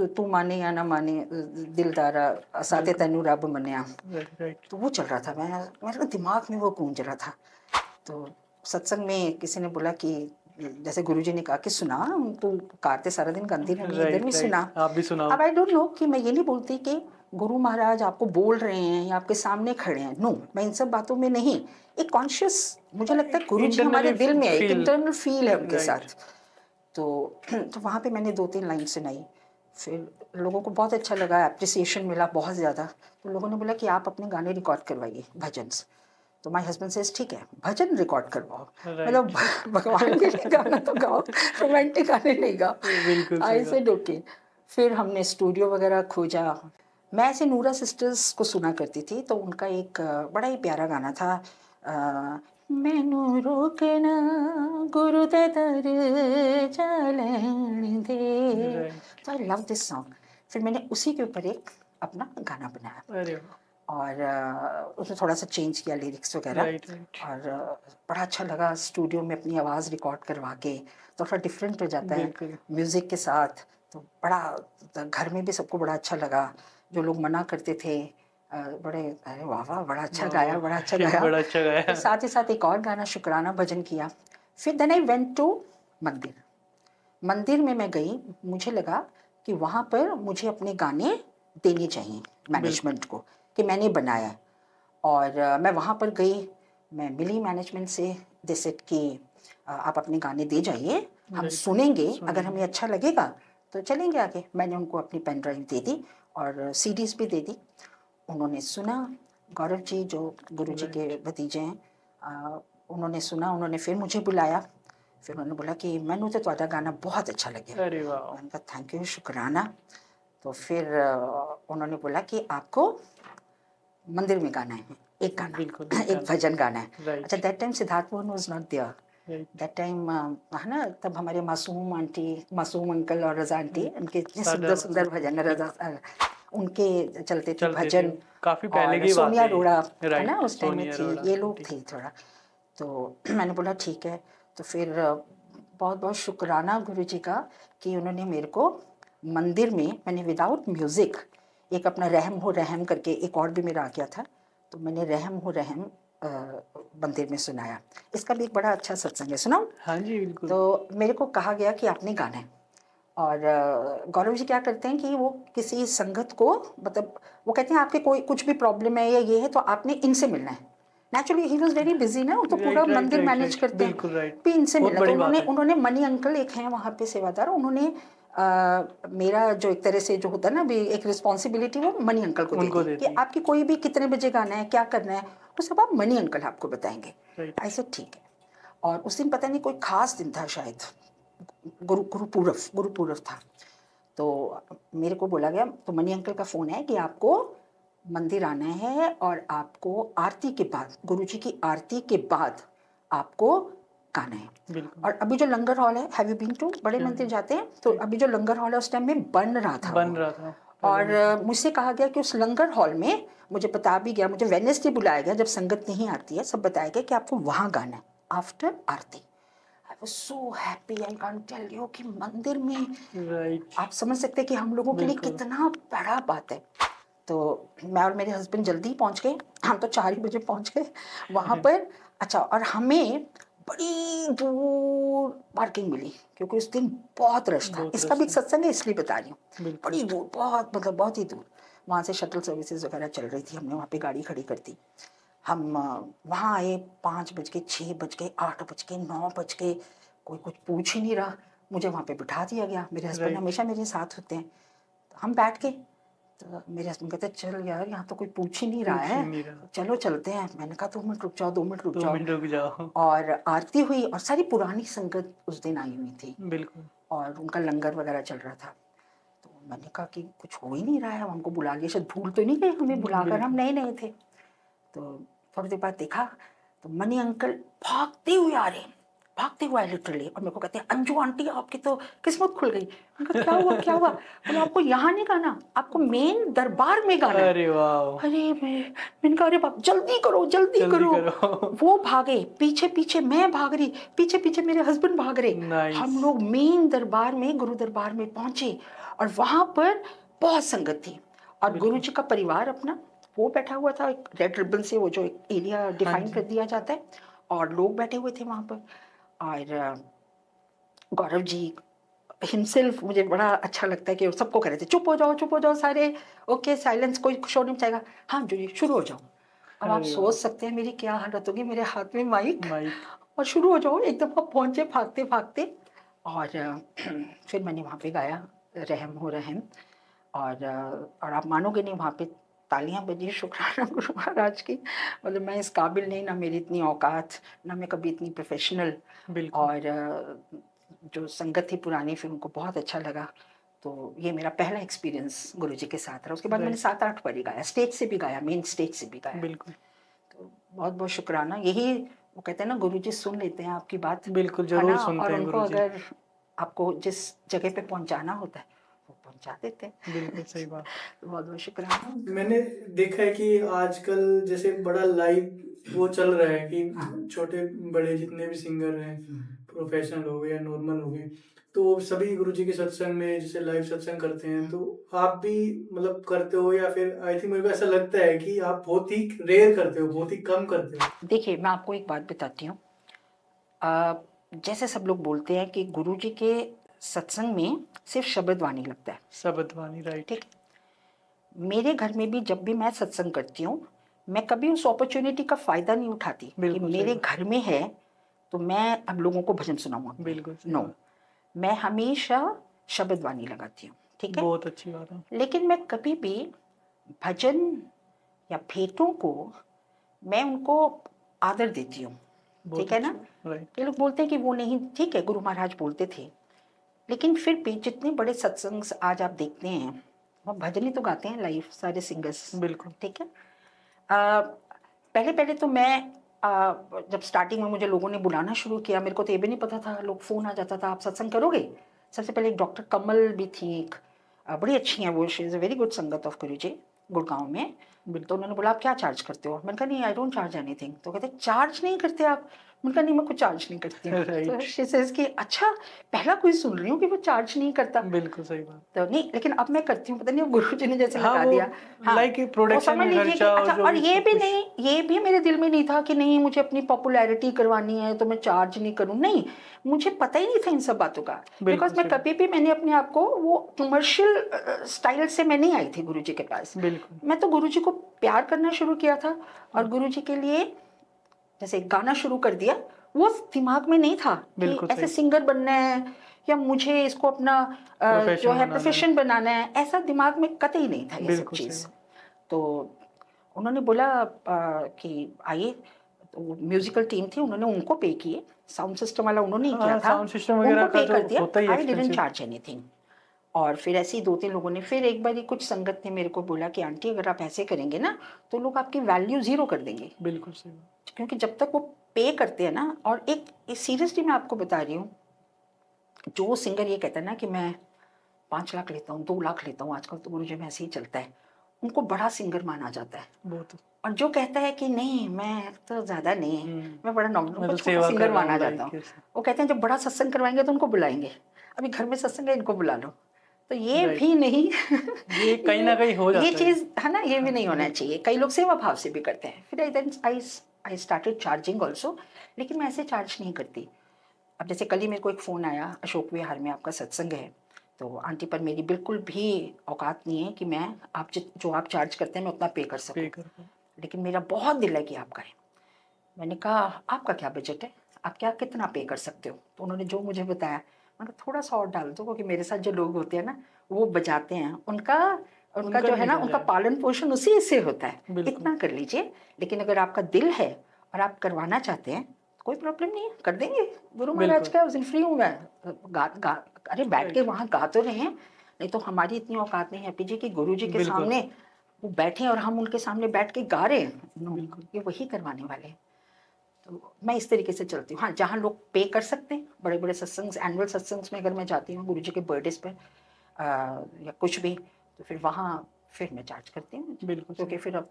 तू माने या ना माने दिलदारा साथे बिल्कुल। तैनू रब मन्या। राइट। राइट। तो वो चल रहा था, मेरे दिमाग में वो गूंज रहा था। तो सत्संग में किसी ने बोला कि जैसे गुरुजी ने कहा कि सुना, तू कारते सारा दिन गाती रहनी, इधर भी राइट। सुना। राइट, आप भी सुनाओ। अब आई डोंट नो कि मैं ये नहीं बोलती कि गुरु महाराज आपको बोल रहे हैं या आपके सामने खड़े हैं, नो, मैं इन सब बातों में नहीं। एक कॉन्शियस, मुझे लगता है गुरुजी हमारे इंटरनली दिल में है, एक फील। इंटरनल फील है उनके राइट। साथ। तो वहाँ पे मैंने 2-3 लाइन सुनाई। फिर लोगों को बहुत अच्छा लगा, एप्रिसिएशन मिला बहुत ज़्यादा। तो लोगों ने बोला कि आप अपने गाने रिकॉर्ड करवाइए, भजन। तो माय हस्बैंड सेज ठीक है, भजन रिकॉर्ड करवाओ, मतलब राइट। भगवान के लिए गाना तो गाओ, रोमांटिक गाने नहीं गाओ। बिल्कुल सही आई बात। Said okay. फिर हमने स्टूडियो वगैरह खोजा। मैं ऐसे नूरा सिस्टर्स को सुना करती थी, तो उनका एक बड़ा ही प्यारा गाना था, मैनू रोकना गुरु दे दर चलन दे। राइट। तो आई लव दिस सॉन्ग। फिर मैंने उसी के ऊपर एक अपना गाना बनाया, अरे वाह। और उसमें थोड़ा सा चेंज किया लिरिक्स वगैरह। राइट। राइट। और बड़ा अच्छा लगा स्टूडियो में अपनी आवाज़ रिकॉर्ड करवा के, तो थोड़ा डिफरेंट हो जाता है बिल्कुल। म्यूज़िक के साथ। तो बड़ा, तो घर में भी सबको बड़ा अच्छा लगा। जो लोग मना करते थे, बड़े अरे वाह वाह बड़ा अच्छा वाह गाया, बड़ा अच्छा वाह, गाया। बड़ा अच्छा फिर गाया। साथ ही साथ एक और गाना शुक्राना भजन किया। फिर देन आई वेंट टू मंदिर। मंदिर में मैं गई, मुझे लगा कि वहाँ पर मुझे अपने गाने देने चाहिए बिल्कुल। मैनेजमेंट को, कि मैंने बनाया। और मैं वहाँ पर गई, मैं मिली मैनेजमेंट से। दे सेड कि आप अपने गाने दे जाइए, हम राइट। सुनेंगे, अगर हमें सुनेंगे। अच्छा लगेगा तो चलेंगे आगे। मैंने उनको अपनी पेन ड्राइव दे दी और सीडीज़ भी दे दी। उन्होंने सुना। गौरव जी जो गुरुजी के राइट। भतीजे हैं, उन्होंने सुना, उन्होंने फिर मुझे बुलाया, फिर उन्होंने बोला कि मैनू तो तुम्हारा गाना बहुत अच्छा लगे। अरे वाह, मैंने कहा थैंक यू, शुक्राना। तो फिर उन्होंने बोला कि आपको मंदिर में गाना है, एक गाना, बिल्कुल एक भजन गाना है। राइट अच्छा, that time Siddharth Mohan was not there, right that time है ना, तब हमारे मासूम आंटी, मासूम अंकल और रजा आंटी, उनके इतने सुंदर सुंदर भजन, रजा उनके चलते थे चलते थे, भजन। काफी पहले और की बात सोनिया है अरोड़ा है राइट, ना उस टाइम में सोनिया थी, अरोड़ा ये लोग ठीक। थे थोड़ा। तो मैंने बोला ठीक है। तो फिर बहुत बहुत शुक्राना गुरु जी का कि उन्होंने मेरे को मंदिर में, मैंने विदाउट म्यूज़िक एक अपना रहम हो रहम करके एक और भी मेरा आ गया था, तो मैंने रहम हो रहम मंदिर में सुनाया। इसका भी एक बड़ा अच्छा सत्संग है, सुनाऊं? हाँ जी बिल्कुल। तो मेरे को कहा गया कि आपने गाना है। और गौरव जी क्या करते हैं कि वो किसी संगत को, मतलब वो कहते हैं आपके कोई कुछ भी प्रॉब्लम है या ये है तो आपने इनसे मिलना है। Naturally he was very busy ना, वो तो पूरा राइट राइट मंदिर राइट मैनेज राइट, करते हैं, बिल्कुल राइट, भी इनसे बहुत मिलना। तो बड़ी बात है। उन्होंने मनी अंकल एक हैं वहाँ पे सेवादार, उन्होंने मेरा जो एक तरह से जो होता है ना, भी एक रिस्पॉन्सिबिलिटी वो मनी अंकल को उनको देती देती कि है आपकी कोई भी कितने बजे गाना है, क्या करना है, वो सब आप मनी अंकल आपको बताएंगे। राइट। ऐसे ठीक है। और उस दिन पता नहीं कोई खास दिन था, शायद गुरुपूरब था। तो मेरे को बोला गया, तो मनी अंकल का फ़ोन है कि आपको मंदिर आना है और आपको आरती के बाद, गुरुजी की आरती के बाद आपको गाना है। बिल्कुल और अभी जो लंगर हॉल है, हैव यू बीन टू, बड़े मंदिर जाते हैं तो अभी जो लंगर हॉल है उस टाइम में बन रहा था बन वो। रहा था पहले और बिल्कुल। मुझसे कहा गया कि उस लंगर हॉल में, मुझे बता भी गया, मुझे वेडनेसडे बुलाया गया जब संगत नहीं आती है, सब बताया गया कि आपको वहाँ गाना है after aarti. I was so happy, I can't tell you, कि मंदिर में राइट आप समझ सकते हैं कि हम लोगों के लिए बिल्कुल। कितना बड़ा बात है। तो मैं और मेरे हस्बैंड जल्दी पहुंच गए, हम तो 4 ही बजे पहुंच गए वहाँ पर। अच्छा, और हमें बड़ी दूर पार्किंग मिली क्योंकि उस दिन बहुत रश था। बहुत इसका भी एक रास्ता सत्संग है इसलिए बता रही हूँ। बिल्कुल। बड़ी दूर, बहुत मतलब बहुत ही दूर। वहाँ से शटल सर्विसेज वगैरह चल रही थी, हमने वहाँ पे गाड़ी खड़ी कर दी। हम वहाँ आए, 5 बज गए, 6 बज गए, 8 बज गए, 9 बज गए, कोई कुछ पूछ ही नहीं रहा। मुझे वहाँ पे बिठा दिया गया, मेरे हस्बैंड राइट, हमेशा मेरे साथ होते हैं। तो हम बैठ गए, तो मेरे हस्बैंड कहते चल यार, यहाँ तो कोई पूछ ही नहीं रहा पूछ ही है, नहीं रहा। चलो चलते हैं। मैंने कहा 2 मिनट रुक जाओ, 2 मिनट रुक 2 जाओ। मिनट रुक जाओ। और आरती हुई और सारी पुरानी संगत उस दिन आई हुई थी बिल्कुल और उनका लंगर वगैरह चल रहा था। तो मैंने कहा कि कुछ हो ही नहीं रहा है, हमको बुला लिया, शायद भूल तो नहीं गए हमें बुलाकर, हम बिल्कुल। नए नए थे। तो थोड़ी देर बाद देखा तो मनी अंकल भागते हुए आ रहे हैं, भागते हुए आए लिटरली, और मेरे को कहते हैं अंजू आंटी आपकी तो किस्मत खुल गई। मैंने कहा क्या हुआ क्या हुआ? बोले आपको यहाँ नहीं गाना, आपको मेन दरबार में गाना है। अरे वाह, अरे मैंने कहा अरे बाप, जल्दी करो जल्दी जल्दी करो। करो। वो भागे पीछे पीछे, मैं भाग रही पीछे पीछे, मेरे हस्बैंड भाग रहे। नाइस। हम लोग मेन दरबार में, गुरु दरबार में पहुंचे और वहां पर बहुत संगत थी। और गुरु बिल्कुल। जी का परिवार अपना वो बैठा हुआ था, एक रेड रिबन से वो जो एक एरिया हाँ डिफाइन कर जी दिया जाता है, और लोग बैठे हुए थे वहां पर। और गौरव जी हिमसेल्फ, मुझे बड़ा अच्छा लगता है कि वो सबको कह रहे थे चुप हो जाओ सारे, ओके साइलेंस, कोई शोर नहीं चाहिए। हाँ जी शुरू हो जाओ। अब आप अरे सोच वाह, सकते हैं मेरी क्या हालत होगी, मेरे हाथ में माइक, माइक और शुरू हो जाओ। एकदम आप पहुंचे भागते भागते। और फिर मैंने वहाँ पे गाया रहम हो रहम। और आप मानोगे नहीं, वहाँ पे तालियां बजी, शुक्राना गुरु महाराज की। मतलब मैं इस काबिल नहीं, ना मेरी इतनी औकात, ना मैं कभी इतनी प्रोफेशनल। बिल्कुल। और जो संगत थी पुरानी, फिर उनको बहुत अच्छा लगा। तो ये मेरा पहला एक्सपीरियंस गुरुजी के साथ रहा। उसके बाद मैंने राइट 7-8 बार ही गाया, स्टेज से भी गाया, मेन स्टेज से भी गाया। बिल्कुल। तो बहुत बहुत शुक्राना। यही वो कहते हैं ना, गुरुजी सुन लेते हैं आपकी बात, बिल्कुल है जरूर ना, सुनते और हैं उनको गुरुजी। अगर आपको जिस जगह पे पहुंचाना होता है वो पहुंचा देते हैं। बिल्कुल सही बात। तो बहुत बहुत शुक्राना। मैंने देखा है कि आजकल जैसे बड़ा लाइव वो चल रहा है कि छोटे बड़े जितने भी सिंगर हैं, प्रोफेशनल हो गए या नॉर्मल हो गए, तो सभी गुरुजी के सत्संग में जैसे लाइव सत्संग करते हैं, तो आप भी मतलब करते हो या फिर आई थिंक मेरे को ऐसा लगता है कि आप बहुत ही रेयर करते हो, बहुत ही कम करते हो। देखिए मैं आपको एक बात बताती हूँ। जैसे सब लोग बोलते हैं कि गुरुजी के सत्संग में सिर्फ शब्द वाणी लगता है, शब्दवाणी राइट। ठीक। मेरे घर में भी जब भी मैं सत्संग करती हूँ, मैं कभी उस अपॉर्चुनिटी का फ़ायदा नहीं उठाती कि बिल्कुल सही मेरे बात। घर में है तो मैं अब लोगों को भजन सुनाऊँ अपने। बिल्कुल सही नो, बात। मैं हमेशा शब्द वाणी लगाती हूँ, ठीक है। बहुत अच्छी बात है। लेकिन मैं कभी भी भजन या भेंटों को, मैं उनको आदर देती हूँ, बहुत ठीक है ना। अच्छा, राइट। ये लोग बोलते हैं कि वो नहीं, ठीक है, गुरु महाराज बोलते थे, लेकिन फिर भी जितने बड़े सत्संग आज आप देखते हैं, वो भजन ही तो गाते हैं लाइव सारे सिंगर्स, बिल्कुल। ठीक है। पहले पहले तो मैं जब स्टार्टिंग में मुझे लोगों ने बुलाना शुरू किया, मेरे को तो ये भी नहीं पता था, लोग फ़ोन आ जाता था, आप सत्संग करोगे। सबसे पहले एक डॉक्टर कमल भी थी, एक बड़ी अच्छी हैं वो, she is a very good संगत ऑफ गुरु जी, गुड़गांव में। तो उन्होंने बोला आप क्या चार्ज करते हो, मैंने कहा नहीं, आई डोंट चार्ज एनीथिंग। तो कहते चार्ज नहीं करते आप, मैंने कहा नहीं, मैं कुछ चार्ज नहीं करती हूँ। तो राइट। शी सेज कि अच्छा, पहला कोई सुन रही हूँ कि वो चार्ज नहीं करता। बिल्कुल सही बात। तो नहीं, लेकिन अब मैं करती हूँ, पता नहीं गुरु जी ने जैसे हाँ, लगा वो दिया। हाँ, लाइक वो प्रोडक्शन समझ में लीजिए कि खर्चा और अच्छा, जो और भी ये सब भी कुछ। नहीं, ये भी मेरे दिल में नहीं था कि नहीं मुझे अपनी पॉपुलैरिटी करवानी है तो मैं चार्ज नहीं करूँ, नहीं, मुझे पता ही नहीं था इन सब बातों का। बिल्कुल बिकॉज मैं सही। कभी भी मैंने अपने आप को वो कमर्शियल स्टाइल से मैं नहीं आई थी गुरु जी के पास। बिल्कुल। मैं तो गुरु जी को प्यार करना शुरू किया था, और गुरु जी के लिए जैसे गाना शुरू कर दिया, वो दिमाग में नहीं था कि बिल्कुल ऐसे सही। सिंगर बनना है या मुझे इसको अपना जो प्रोफेशन है बनाना है। प्रोफेशन बनाना है, ऐसा दिमाग में कतई नहीं था ये सब बिल्कुल चीज़। सही। तो उन्होंने बोला कि आइए, तो म्यूजिकल टीम थी, उन्होंने उनको पे किए, साउंड सिस्टम वाला उन्होंने ही किया हाँ, था, साउंड सिस्टम वगैरह उनको का पे जो कर दिया, होता ही I didn't expensive. Charge anything. और फिर ऐसे ही 2-3 लोगों ने, फिर एक बार कुछ संगत ने मेरे को बोला कि आंटी अगर आप ऐसे करेंगे ना तो लोग आपकी वैल्यू ज़ीरो कर देंगे, बिल्कुल सही। क्योंकि जब तक वो पे करते हैं ना, और एक सीरियसली मैं आपको बता रही हूँ, जो सिंगर ये कहता है ना कि मैं 5 लाख लेता हूँ, 2 लाख लेता हूँ, आजकल तो गुरुजी में ऐसे ही चलता है, उनको बड़ा सिंगर माना जाता है। बहुत। और जो कहता है कि नहीं मैं तो ज़्यादा नहीं, मैं बड़ा नॉर्मल, मैं उनको तो छोटा सेवा कर सिंगर रहा माना हूँ जाता लाइक हूँ। ऐसे। वो कहते हैं जब बड़ा सत्संग करवाएंगे तो उनको बुलाएंगे, अभी घर में सत्संग है, इनको बुला लो। तो ये राइट। भी नहीं ये कहीं ना कहीं हो ये जाता है। चीज़ है ना, ये भी हाँ, नहीं होना बिल्कुल। चाहिए। कई लोग सेवा भाव से भी करते हैं। फिर आई स्टार्टेड चार्जिंग ऑल्सो, लेकिन मैं ऐसे चार्ज नहीं करती। अब जैसे कल ही मेरे को एक फ़ोन आया, अशोक विहार में आपका सत्संग है, तो आंटी पर मेरी बिल्कुल भी औकात नहीं है कि मैं आप जो आप चार्ज करते हैं मैं उतना पे कर पे सकूं, कर पाऊँ। लेकिन मेरा बहुत दिल है कि आप करें। मैंने कहा आपका क्या बजट है, आप क्या कितना पे कर सकते हो। तो उन्होंने जो मुझे बताया, मैंने कहा थोड़ा सा और डाल दो, क्योंकि मेरे साथ जो लोग होते हैं ना वो बजाते हैं, उनका उनका उनका जो है ना, निकल उनका जाए। पालन पोषण उसी से होता है। बिल्कुल। इतना कर लीजिए, लेकिन अगर आपका दिल है और आप करवाना चाहते हैं तो कोई प्रॉब्लम नहीं है, कर देंगे। गुरु महाराज बिल्कुल। का उस दिन फ्री हूँ मैं, गा गा अरे बैठ के राइट। वहाँ गा तो रहे हैं। नहीं तो हमारी इतनी औकात नहीं है पीजी कि गुरु जी के बिल्कुल। सामने वो बैठे और हम उनके सामने बैठ के गा रहे हैं। नो, बिल्कुल। ये वही करवाने वाले हैं। तो मैं इस तरीके से चलती हूँ। हाँ, जहाँ लोग पे कर सकते हैं, बड़े बड़े सत्संग, एनुअल सत्संग्स में अगर मैं जाती हूँ गुरु जी के बर्थडेज पर या कुछ भी, तो फिर वहाँ फिर मैं चार्ज करती हूँ, बिल्कुल क्योंकि सही। फिर अब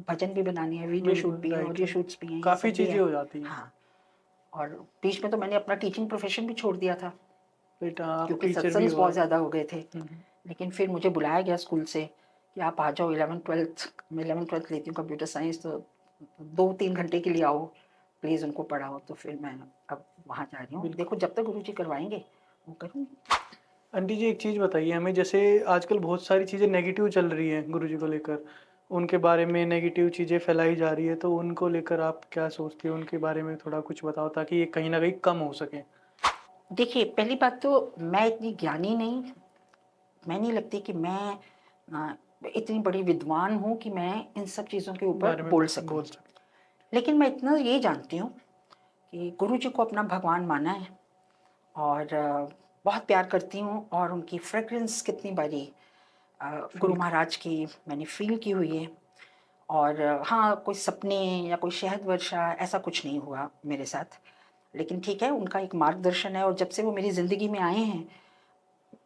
भजन भी बनानी है, वीडियो शूट बिल्कुल भी है, राइट ऑडियो राइट। शूट्स भी हैं, ये काफ़ी सब भी चीज़ें है। हो जाती हैं। हाँ, और बीच में तो मैंने अपना टीचिंग प्रोफेशन भी छोड़ दिया था, बेटा आप क्योंकि टीचर भी सत्संग हो बहुत आप। ज़्यादा हो गए थे। हम्म। लेकिन फिर मुझे बुलाया गया स्कूल से कि आप आ जाओ 11th-12th, मैं 11th-12th लेती हूँ कंप्यूटर साइंस, तो 2-3 घंटे के लिए आओ प्लीज़, उनको पढ़ाओ। तो फिर मैं अब वहाँ जा रही हूँ, बिल्कुल। देखो जब तक गुरु जी करवाएंगे वो करूँगी। आंटी जी एक चीज़ बताइए हमें, जैसे आजकल बहुत सारी चीज़ें नेगेटिव चल रही हैं गुरु जी को लेकर, उनके बारे में नेगेटिव चीज़ें फैलाई जा रही है, तो उनको लेकर आप क्या सोचती हैं, उनके बारे में थोड़ा कुछ बताओ ताकि ये कहीं ना कहीं कम हो सके। देखिए, पहली बात तो मैं इतनी ज्ञानी नहीं, मैं नहीं लगती कि मैं इतनी बड़ी विद्वान हूँ कि मैं इन सब चीज़ों के ऊपर बारे में बोल सकूँ। बोल सकते। लेकिन मैं इतना ये जानती हूँ कि गुरु जी को अपना भगवान माना है, और बहुत प्यार करती हूँ, और उनकी फ्रेग्रेंस कितनी बारी गुरु फील। महाराज की मैंने फील की हुई है। और हाँ, कोई सपने या कोई शहद वर्षा ऐसा कुछ नहीं हुआ मेरे साथ, लेकिन ठीक है, उनका एक मार्गदर्शन है, और जब से वो मेरी ज़िंदगी में आए हैं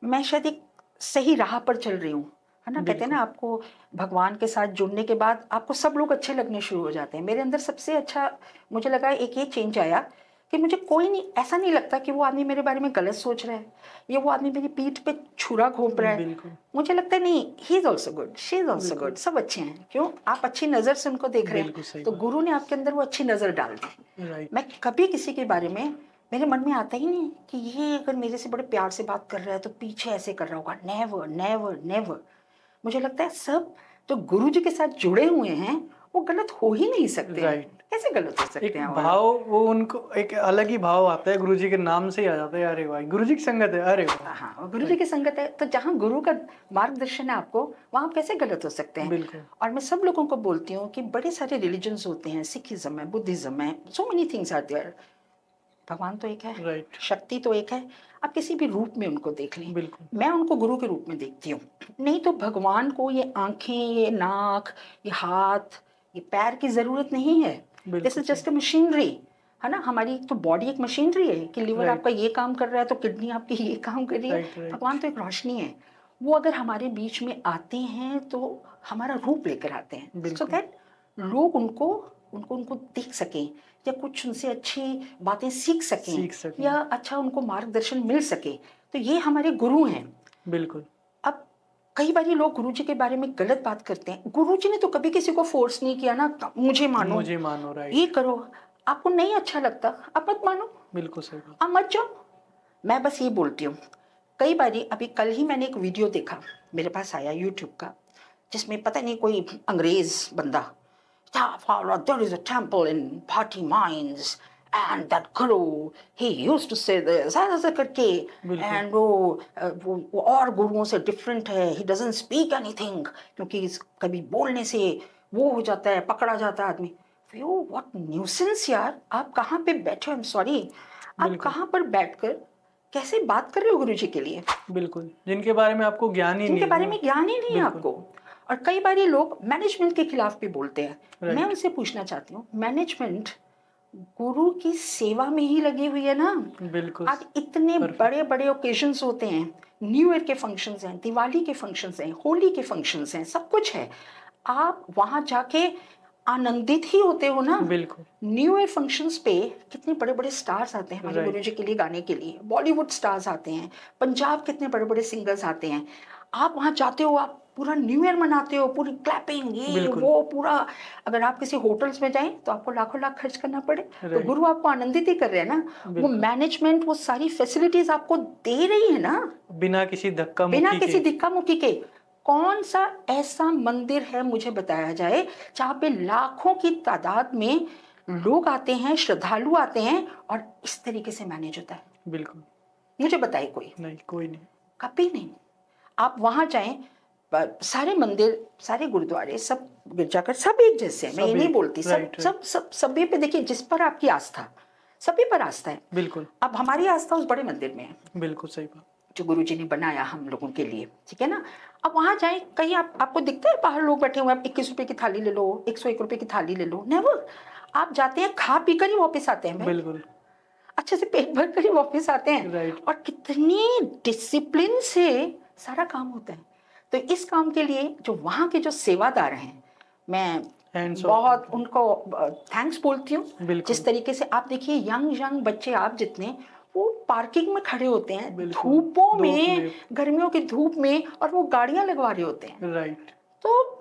मैं शायद एक सही राह पर चल रही हूँ, है ना। कहते हैं ना, बिल्कुल। आपको भगवान के साथ जुड़ने के बाद आपको सब लोग अच्छे लगने शुरू हो जाते हैं। मेरे अंदर सबसे अच्छा मुझे लगा एक ये चेंज आया कि मुझे कोई नहीं, ऐसा नहीं लगता कि वो आदमी मेरे बारे में गलत सोच रहा है या वो आदमी मेरी पीठ पे छुरा घोंप रहा है। बिल्कुल। मुझे लगता है नहीं, he is also good, she is also बिल्कुल। गुड, सब अच्छे हैं। क्यों, आप अच्छी नज़र से उनको देख रहे हैं, बिल्कुल सही तो बात। गुरु ने आपके अंदर वो अच्छी नज़र डाल दी। राइट। मैं कभी किसी के बारे में, मेरे मन में आता ही नहीं कि ये अगर मेरे से बड़े प्यार से बात कर रहा है तो पीछे ऐसे कर रहा होगा। Never never never. मुझे लगता है सब जो गुरु जी के साथ जुड़े हुए हैं वो गलत हो ही नहीं सकते। Right. कैसे गलत हो सकते एक हैं वो? भाव, वो उनको एक अलग ही भाव आता है, गुरुजी के नाम से ही आ जाता है, अरे भाई गुरुजी की संगत है, अरे वाह। हाँ, गुरु जी की संगत है, तो जहाँ गुरु का मार्गदर्शन है आपको, वहाँ आप कैसे गलत हो सकते हैं? बिल्कुल। और मैं सब लोगों को बोलती हूँ कि बड़े सारे रिलीजन्स होते हैं, सिखिज्म है, बुद्धिज्म है, so many things are there. भगवान तो एक है, राइट। शक्ति तो एक है, आप किसी भी रूप में उनको देख लें। बिल्कुल। मैं उनको गुरु के रूप में देखती हूँ। नहीं तो भगवान को ये आंखें, ये नाक, ये हाथ, ये पैर की जरूरत नहीं है। This is just a machinery, है ना। हमारी तो बॉडी एक मशीनरी है कि लिवर Right. आपका ये काम कर रहा है तो किडनी आपकी ये काम कर रही है। Right. भगवान तो एक रोशनी है। वो अगर हमारे बीच में आते हैं तो हमारा रूप लेकर आते हैं, सो बिल्कुल। दैट लोग उनको उनको उनको देख सकें, या कुछ उनसे अच्छी बातें सीख सकें, या अच्छा उनको मार्गदर्शन मिल सके। तो ये हमारे गुरु हैं। बिल्कुल। अब कई बार लोग गुरुजी के बारे में गलत बात करते हैं। गुरुजी ने तो कभी किसी को फोर्स नहीं किया ना, मुझे मानो, राइट। ये करो। आपको नहीं अच्छा लगता आप मत मानो, बिल्कुल सही बात। आप मत जाओ। मैं बस ये बोलती हूँ। कई बार अभी कल ही मैंने एक वीडियो देखा, मेरे पास आया यूट्यूब का, जिसमें पता नहीं कोई अंग्रेज बंदा, there is a temple in Patti Mines and that guru he used to say this ऐसा करके, and वो और गुरुओं से डिफरेंट है, he doesn't speak anything, क्योंकि कभी बोलने से वो हो जाता है, पकड़ा जाता है आदमी। what nuisance यार, आप कहाँ पे बैठे हो? I'm sorry, आप कहाँ पर बैठकर कैसे बात कर रहे हो गुरुजी के लिए? बिल्कुल, जिनके बारे में आपको ज्ञान ही नहीं है, जिनके बारे में ज्ञान ही नहीं है आपको। और कई बार ये लोग मैनेजमेंट के खिलाफ भी बोलते हैं। मैं उनसे पूछना चाहती हूँ, मैनेजमेंट गुरु की सेवा में ही लगी हुई है ना। बिल्कुल। आज इतने बड़े बड़े ओकेजन्स होते हैं, न्यू ईयर के फंक्शंस हैं, दिवाली के फंक्शंस हैं, होली के फंक्शंस हैं, सब कुछ है। आप वहां जाके आनंदित ही होते हो ना। बिल्कुल। न्यू ईयर फंक्शंस पे कितने बड़े बड़े स्टार्स आते हैं हमारे गुरुजी के लिए गाने के लिए, बॉलीवुड स्टार्स आते हैं, पंजाब कितने बड़े बड़े सिंगर्स आते हैं। आप वहां जाते हो, आप पूरा न्यू ईयर मनाते हो, पूरी क्लैपिंग, ये वो पूरा। अगर आप किसी होटल्स में जाएं तो आपको लाखों लाख खर्च करना पड़े, तो गुरु आपको आनंदित ही कर रहे हैं ना। वो मैनेजमेंट वो सारी फैसिलिटीज आपको दे रही है ना, बिना किसी धक्का मुक्की के। कौन सा ऐसा मंदिर है मुझे बताया जाए जहाँ पे लाखों की तादाद में लोग आते हैं, श्रद्धालु आते हैं, और इस तरीके से मैनेज होता है? बिल्कुल। मुझे बताइए कोई? नहीं, कोई नहीं, कभी नहीं। आप वहां जाएं, सारे मंदिर, सारे गुरुद्वारे, सब गिरजाघर सब एक जैसे हैं। मैं ये नहीं बोलती, सब सभी पे देखिए, जिस पर आपकी आस्था, सभी पर आस्था है। बिल्कुल। अब हमारी आस्था उस बड़े मंदिर में है, बिल्कुल सही बात, जो गुरुजी ने बनाया हम लोगों के लिए, ठीक है ना। अब वहां जाए, कहीं आपको दिखता है बाहर लोग बैठे हुए हैं, 21 रुपए की थाली ले लो, 101 रुपए की थाली ले लो, नेवर। आप जाते हैं, खा पी कर ही वापस आते हैं। बिल्कुल, अच्छे से पेट भर कर ही वापस आते हैं। और कितनी डिसिप्लिन से सारा काम होता है। तो इस काम के लिए जो वहाँ के जो सेवादार हैं, मैं बहुत उनको थैंक्स बोलती हूँ। जिस तरीके से आप देखिए, यंग बच्चे आप जितने, वो पार्किंग में खड़े होते हैं धूपों में, गर्मियों की धूप में, और वो गाड़ियां लगवा रहे होते हैं। राइट। तो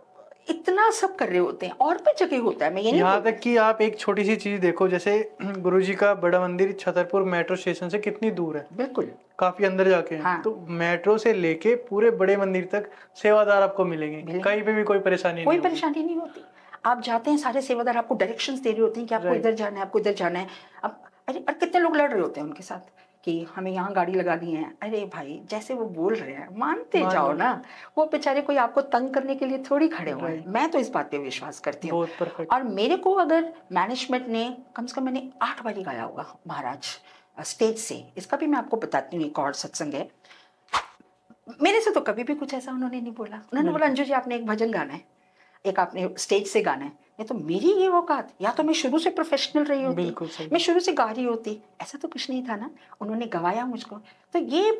इतना सब कर रहे होते हैं, और भी जगह होता है। मैं ये नहीं, यहाँ तक कि आप एक छोटी सी चीज देखो, जैसे गुरुजी का बड़ा मंदिर छतरपुर मेट्रो स्टेशन से कितनी दूर है? बिल्कुल, काफी अंदर जाके है। हाँ। तो मेट्रो से लेके पूरे बड़े मंदिर तक सेवादार आपको मिलेंगे, कहीं पे भी कोई परेशानी नहीं होती। आप जाते हैं, सारे सेवादार आपको डायरेक्शंस दे रहे होते हैं कि आपको इधर जाना है, आपको इधर जाना है। अब अरे, और कितने लोग लड़ रहे होते हैं उनके साथ कि हमें यहाँ गाड़ी लगानी है। अरे भाई, जैसे वो बोल रहे हैं मानते जाओ ना। वो बेचारे कोई आपको तंग करने के लिए थोड़ी खड़े हुए हैं। मैं तो इस बात पे विश्वास करती हूँ। और मेरे को अगर मैनेजमेंट ने, कम से कम मैंने 8 बारी गाया होगा महाराज स्टेज से। इसका भी मैं आपको बताती हूँ, एक और सत्संग है मेरे से, तो कभी भी कुछ ऐसा उन्होंने नहीं बोला। उन्होंने बोला, अंजू जी आपने एक भजन गाना है, एक आपने स्टेज से गाना है। नहीं तो मेरी ये औकात, या तो मैं शुरू से प्रोफेशनल रही होती, मैं शुरू से गा रही होती, ऐसा तो कुछ नहीं था ना। उन्होंने गवाया मुझको। तो ये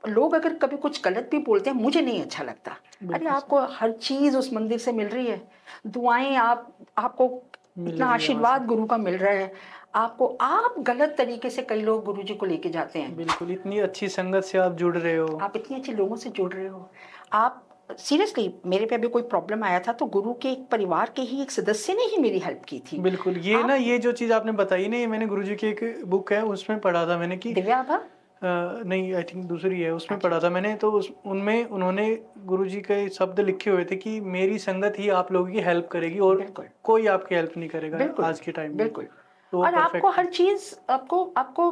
लोग अगर कभी कुछ गलत भी बोलते हैं, मुझे नहीं अच्छा लगता। अरे, आपको हर चीज उस मंदिर से मिल रही है, दुआएं आपको इतना आशीर्वाद गुरु का मिल रहा है आपको। आप गलत तरीके से कई लोग गुरुजी को लेके जाते हैं। बिल्कुल, इतनी अच्छी संगत से आप जुड़ रहे हो, आप इतने अच्छे लोगों से जुड़ रहे हो। आप सीरियसली, मेरे पे अभी कोई प्रॉब्लम आया था तो गुरु के एक परिवार के ही एक सदस्य ने ही मेरी हेल्प की थी। बिल्कुल, ये ना, ये जो चीज आपने बताई ना, ये मैंने गुरुजी की एक बुक है उसमें पढ़ा था मैंने कि दिव्या आभा, नहीं, आई थिंक दूसरी है, उसमें अच्छा पढ़ा था मैंने, तो उनमें उन्होंने गुरुजी के शब्द लिखे हुए थे कि मेरी संगत ही आप लोगों की हेल्प करेगी और बिल्कुल कोई आपकी हेल्प नहीं करेगा बिल्कुल आज के टाइम में। बिल्कुल। तो वो और आपको परफेक्ट हर चीज आपको आपको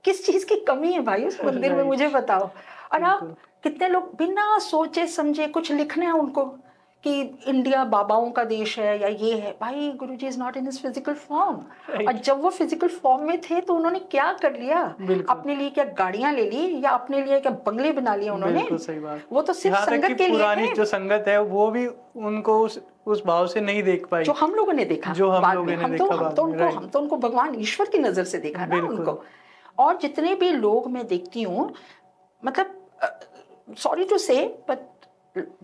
किस चीज की कमी है भाई उस है। मंदिर में, मुझे राइट, बताओ। और आप बिल्कुल। कितने लोग बिना सोचे समझे कुछ लिखना है उनको कि इंडिया बाबाओं का देश है या ये है, भाई Guruji is not in his physical form. और राइट, जब वो फिजिकल फॉर्म में थे तो उन्होंने क्या कर लिया, बिल्कुल, अपने लिए क्या गाड़ियां ले ली या अपने लिए क्या बंगले बना लिए उन्होंने। बिल्कुल सही बात। वो तो सिर्फ यहाँ तक कि संगत के लिए पुरानी थे, जो संगत है वो भी उनको उस भाव से नहीं देख जो पाई, हम लोगों ने देखा जो हम बाद में। लोगों ने देखा बाद में। हम राइट, तो उनको भगवान ईश्वर की नजर से देखा ना बिल्कुल, उनको। और जितने भी लोग मैं देखती हूँ, मतलब सॉरी टू से बट,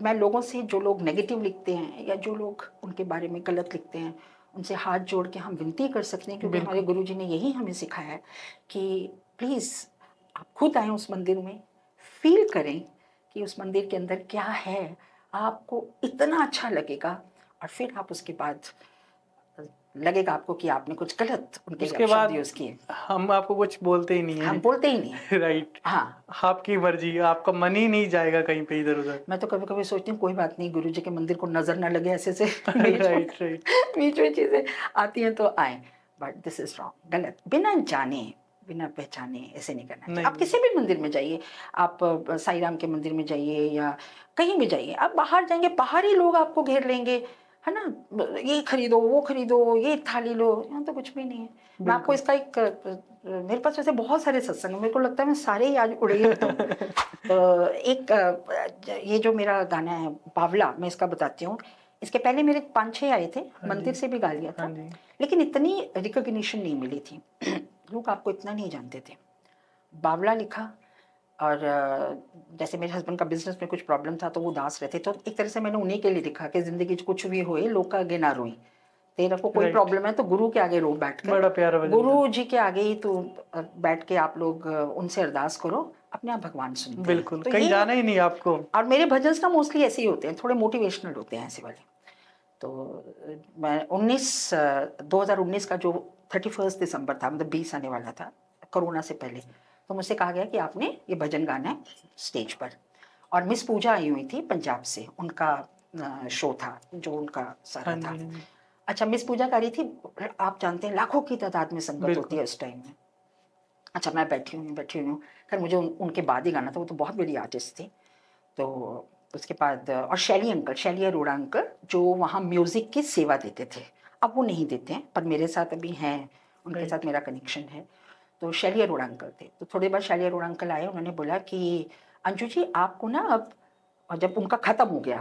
मैं लोगों से जो लोग नेगेटिव लिखते हैं या जो लोग उनके बारे में गलत लिखते हैं, उनसे हाथ जोड़ के हम विनती कर सकते हैं, क्योंकि हमारे बिल्कुल, गुरुजी ने यही हमें सिखाया है कि प्लीज़ आप खुद आएँ उस मंदिर में, फील करें कि उस मंदिर के अंदर क्या है, आपको इतना अच्छा लगेगा। और फिर आप उसके बाद लगेगा आपको कि आपने कुछ गलत उनके लिए उसके शब्द बाद यूज़ किए। हम आपको कुछ बोलते ही नहीं हम है। बोलते ही नहीं है। राइट, हाँ, आपकी मर्जी, आपका मन ही नहीं जाएगा कहीं पे इधर उधर। मैं तो कभी-कभी सोचती हूँ कोई बात नहीं, गुरुजी के मंदिर को नज़र ना लगे ऐसे से बीच में राइट, राइट, बीच में चीज़ें आती हैं तो आएँ। बट दिस इज़ रॉन्ग, गलत। बिना जाने, बिना पहचाने ऐसे नहीं करना चाहिए। नहीं, आप किसी भी मंदिर में जाइए, आप साईं राम के मंदिर में जाइए या कहीं भी जाइए, आप बाहर जाएँगे, बाहरी लोग आपको घेर लेंगे, है ना? ये खरीदो, वो खरीदो, ये थाली लो, यहाँ तो कुछ भी नहीं है। मैं आपको बिल्कुल। इसका एक मेरे पास वैसे बहुत सारे सत्संग हैं, मेरे को लगता है मैं सारे ही आज उड़ेल बताऊँ। एक ये जो मेरा गाना है बावला, मैं इसका बताती हूँ। इसके पहले मेरे 5-6 आए थे, हाँ जी, मंदिर से भी गा लिया हाँ था, जी, लेकिन इतनी रिकॉग्निशन नहीं मिली थी। लोग आपको इतना नहीं जानते थे। बावला लिखा और जैसे मेरे हस्बैंड का बिज़नेस में कुछ प्रॉब्लम था तो वो उदास रहते, तो एक तरह से मैंने उन्हीं के लिए लिखा कि ज़िंदगी च कुछ भी होए लोग का आगे ना रोई। तेरे को कोई राइट। प्रॉब्लम है तो गुरु के आगे रो बैठकर। बड़ा प्यारा भजन था। गुरु जी के आगे ही तू बैठ के आप लोग उनसे अरदास करो, अपने आप भगवान सुनते हैं। बिल्कुल, तो कहीं ये, जाना ही नहीं आपको। और मेरे भजन्स ना मोस्टली ऐसे ही होते हैं, थोड़े मोटिवेशनल होते हैं ऐसे वाले। तो मैं 2019 का जो 31 दिसंबर था, मतलब 20 आने वाला था, कोरोना से पहले, तो मुझसे कहा गया कि आपने ये भजन गाना है स्टेज पर। और मिस पूजा आई हुई थी पंजाब से, उनका शो था जो उनका हाँ सारा जी, था। हाँ जी, अच्छा, मिस पूजा कर रही थी, आप जानते हैं लाखों की तादाद में संगत होती बिल्कुल, है उस टाइम में। अच्छा, मैं बैठी हुई हूँ, खैर मुझे उनके बाद ही गाना था, वो तो बहुत बड़ी आर्टिस्ट थी। तो उसके बाद और शैली अरोड़ा अंकल जो वहाँ म्यूज़िक की सेवा देते थे, अब वो नहीं देते हैं पर मेरे साथ अभी हैं, उनके साथ राइट, मेरा कनेक्शन है। तो शैली अरोड़ा अंकल थे, तो थोड़ी बार शैली अरोड़ा अंकल आए, उन्होंने बोला कि अंजू जी आपको ना अब, और जब उनका ख़त्म हो गया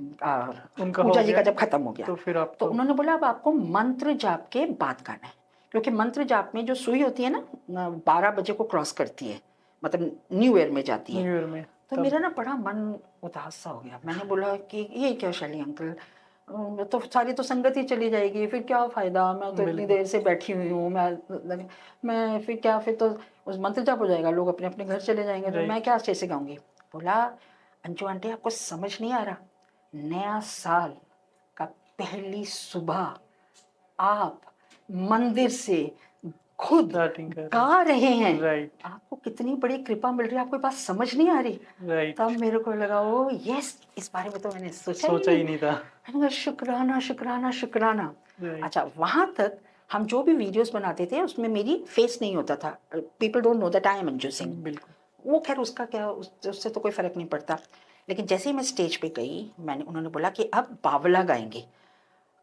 उनका हो पूजा जी गया, का जब ख़त्म हो गया, तो फिर तो आपको उन्होंने बोला अब आपको मंत्र जाप के बाद गाना है, क्योंकि मंत्र जाप में जो सुई होती है ना 12 बजे को क्रॉस करती है, मतलब न्यू ईयर में जाती न्यू है। ईयर में तो तब। मेरा ना बड़ा मन उदास सा हो गया, मैंने बोला कि ये क्या शैली अंकल, तो सारी तो संगत ही चली जाएगी, फिर क्या फ़ायदा, मैं तो इतनी बिल्कुल, देर से बैठी हुई हूँ, मैं फिर क्या, फिर तो उस मंत्र जाप हो जाएगा, लोग अपने अपने घर चले जाएंगे, तो मैं राइट, क्या अच्छे से गाऊंगी। बोला अंजू आंटी आपको समझ नहीं आ रहा, नया साल का पहली सुबह आप मंदिर से खुद स्टार्टिंग कर रहे गा रहे हैं, हैं। राइट, आपको कितनी बड़ी कृपा मिल रही है, आपको ये बात समझ नहीं आ रही। तब राइट, मेरे को लगा ओ यस, इस बारे में तो मैंने सोचा ही सोचा नहीं। ही नहीं था। मैंने कहा शुक्राना शुक्राना शुक्राना। राइट, अच्छा, वहाँ तक हम जो भी वीडियोस बनाते थे उसमें मेरी फेस नहीं होता था, people don't know that I am Anju Singh. बिल्कुल, वो खैर उसका क्या, उससे तो कोई फ़र्क नहीं पड़ता। लेकिन जैसे ही मैं स्टेज पे गई, मैंने उन्होंने बोला कि अब बावला गाएंगे।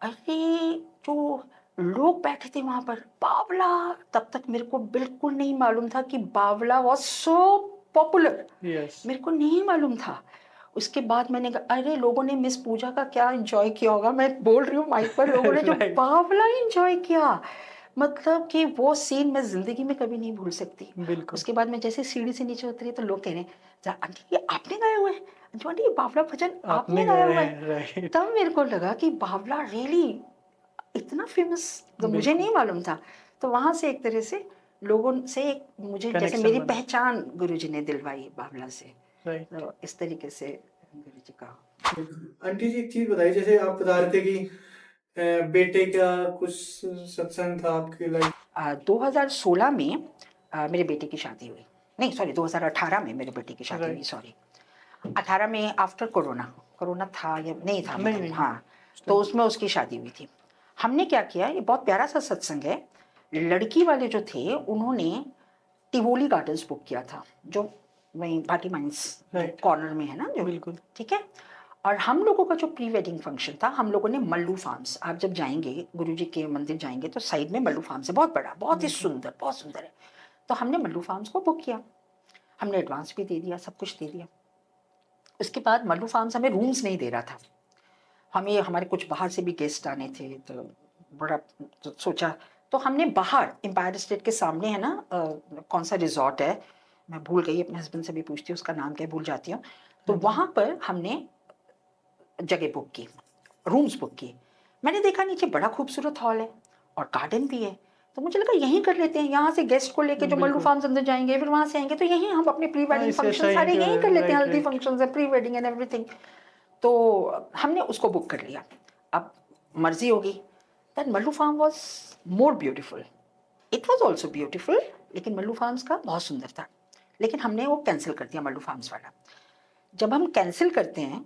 अरे जो लोग बैठे थे वहां पर, बावला, तब तक मेरे को बिल्कुल नहीं मालूम था कि बावला वॉज सो पॉपुलर, यस, मेरे को नहीं मालूम था। उसके बाद मैंने कहा अरे लोगों ने मिस पूजा का क्या एंजॉय किया होगा, मैं बोल रही हूँ माइक पर, लोगों ने जो राइट, बावला एंजॉय किया, मतलब कि वो सीन मैं जिंदगी में कभी नहीं भूल सकती। बिल्कुल, उसके बाद मैं जैसे सीढ़ी से नीचे उतरी तो लोग कह रहे हैं आंटी ये आपने गाया हुआ है, अंजू आंटी ये बावला भजन आपने आपने गाया गए हुआ है। हैं। राइट, तब मेरे को लगा कि बावला रियली इतना फेमस, तो मुझे बिल्कुल, नहीं मालूम था। तो वहाँ से एक तरह से लोगों से मुझे जैसे कनेक्शन मेरी बना। पहचान गुरुजी ने दिलवाई बावला से। राइट, तो इस तरीके से गुरुजी का। आंटी जी एक चीज बताइए, जैसे आप बता रहे थे कि बेटे का कुछ सत्संग था आपकी लाइफ। 2016 में मेरे बेटे की शादी हुई, नहीं सॉरी 2018 में मेरे बेटे की शादी हुई, Right. सॉरी 18 में आफ्टर कोरोना था या नहीं था, नहीं, मतलब नहीं। हाँ, तो उसमें उसकी शादी हुई थी। हमने क्या किया, ये बहुत प्यारा सा सत्संग है, लड़की वाले जो थे उन्होंने टिवोली गार्डन्स बुक किया था, जो वहीं भाटी माइंस Right. कॉर्नर में है ना जो, बिल्कुल। ठीक है। और हम लोगों का जो प्री वेडिंग फंक्शन था, हम लोगों ने मल्लू फार्म्स, आप जब जाएंगे गुरुजी के मंदिर जाएंगे तो साइड में मल्लू फार्म्स है, बहुत बड़ा, बहुत ही सुंदर, बहुत सुंदर है। तो हमने मल्लू फार्म्स को बुक किया, हमने एडवांस भी दे दिया, सब कुछ दे दिया। उसके बाद मल्लू फार्म्स हमें रूम्स नहीं दे रहा था, हमें हमारे कुछ बाहर से भी गेस्ट आने थे, तो बड़ा तो सोचा, तो हमने बाहर एम्पायर स्टेट के सामने है ना, कौन सा रिजॉर्ट है, मैं भूल गई, अपने हस्बैंड से भी पूछती हूँ उसका नाम क्या है, भूल जाती हूँ। तो वहाँ पर हमने जगह बुक की, रूम्स बुक किए। मैंने देखा नीचे बड़ा खूबसूरत हॉल है और गार्डन भी है, तो मुझे लगा यहीं कर लेते हैं, यहाँ से गेस्ट को लेके जो मल्लू बिल्कुल। फार्म्स अंदर जाएंगे, फिर वहाँ से आएंगे, तो यहीं हम अपने प्री हाँ, वेडिंग इससे फंक्शन अच्छा सारे क्यों यहीं है? कर लेते हैं, राइट, हल्दी राइट। फंक्शन है, प्री वेडिंग एंड एवरीथिंग। तो हमने उसको बुक कर लिया, अब मर्जी होगी। That Mallu farm was more beautiful, it was also beautiful, लेकिन मल्लू फार्म्स का बहुत सुंदर था, लेकिन हमने वो कैंसिल कर दिया मल्लू फार्म्स वाला। जब हम कैंसिल करते हैं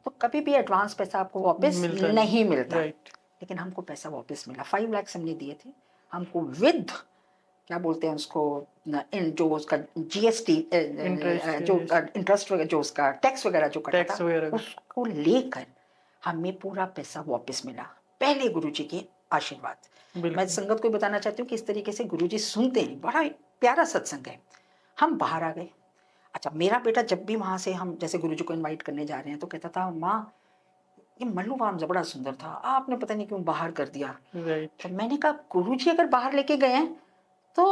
तो कभी भी एडवांस पैसा आपको वापस मिलता नहीं मिलता, राइट। लेकिन हमको पैसा वापस मिला। 5 लाख हमने दिए थे, हमको विद क्या बोलते हैं उसको, जो उसका जीएसटी, इंटरेस्ट, जो इंटरेस्ट वगैरह, जो उसका टैक्स वगैरह जो कटा टैक्स था, वगैरह का। उसको लेकर हमें पूरा पैसा वापस मिला, पहले गुरुजी के आशीर्वाद। मैं बिल्कुल। संगत को बताना चाहती हूँ कि इस तरीके से गुरुजी सुनते हैं, बड़ा प्यारा सत्संग है। हम बाहर आ गए। अच्छा, मेरा बेटा जब भी वहाँ से, हम जैसे गुरुजी को इनवाइट करने जा रहे हैं, तो कहता था, माँ ये मल्लू फार्म बड़ा सुंदर था, आपने पता नहीं क्यों बाहर कर दिया। राइट। तो मैंने कहा, गुरुजी अगर बाहर लेके गए हैं तो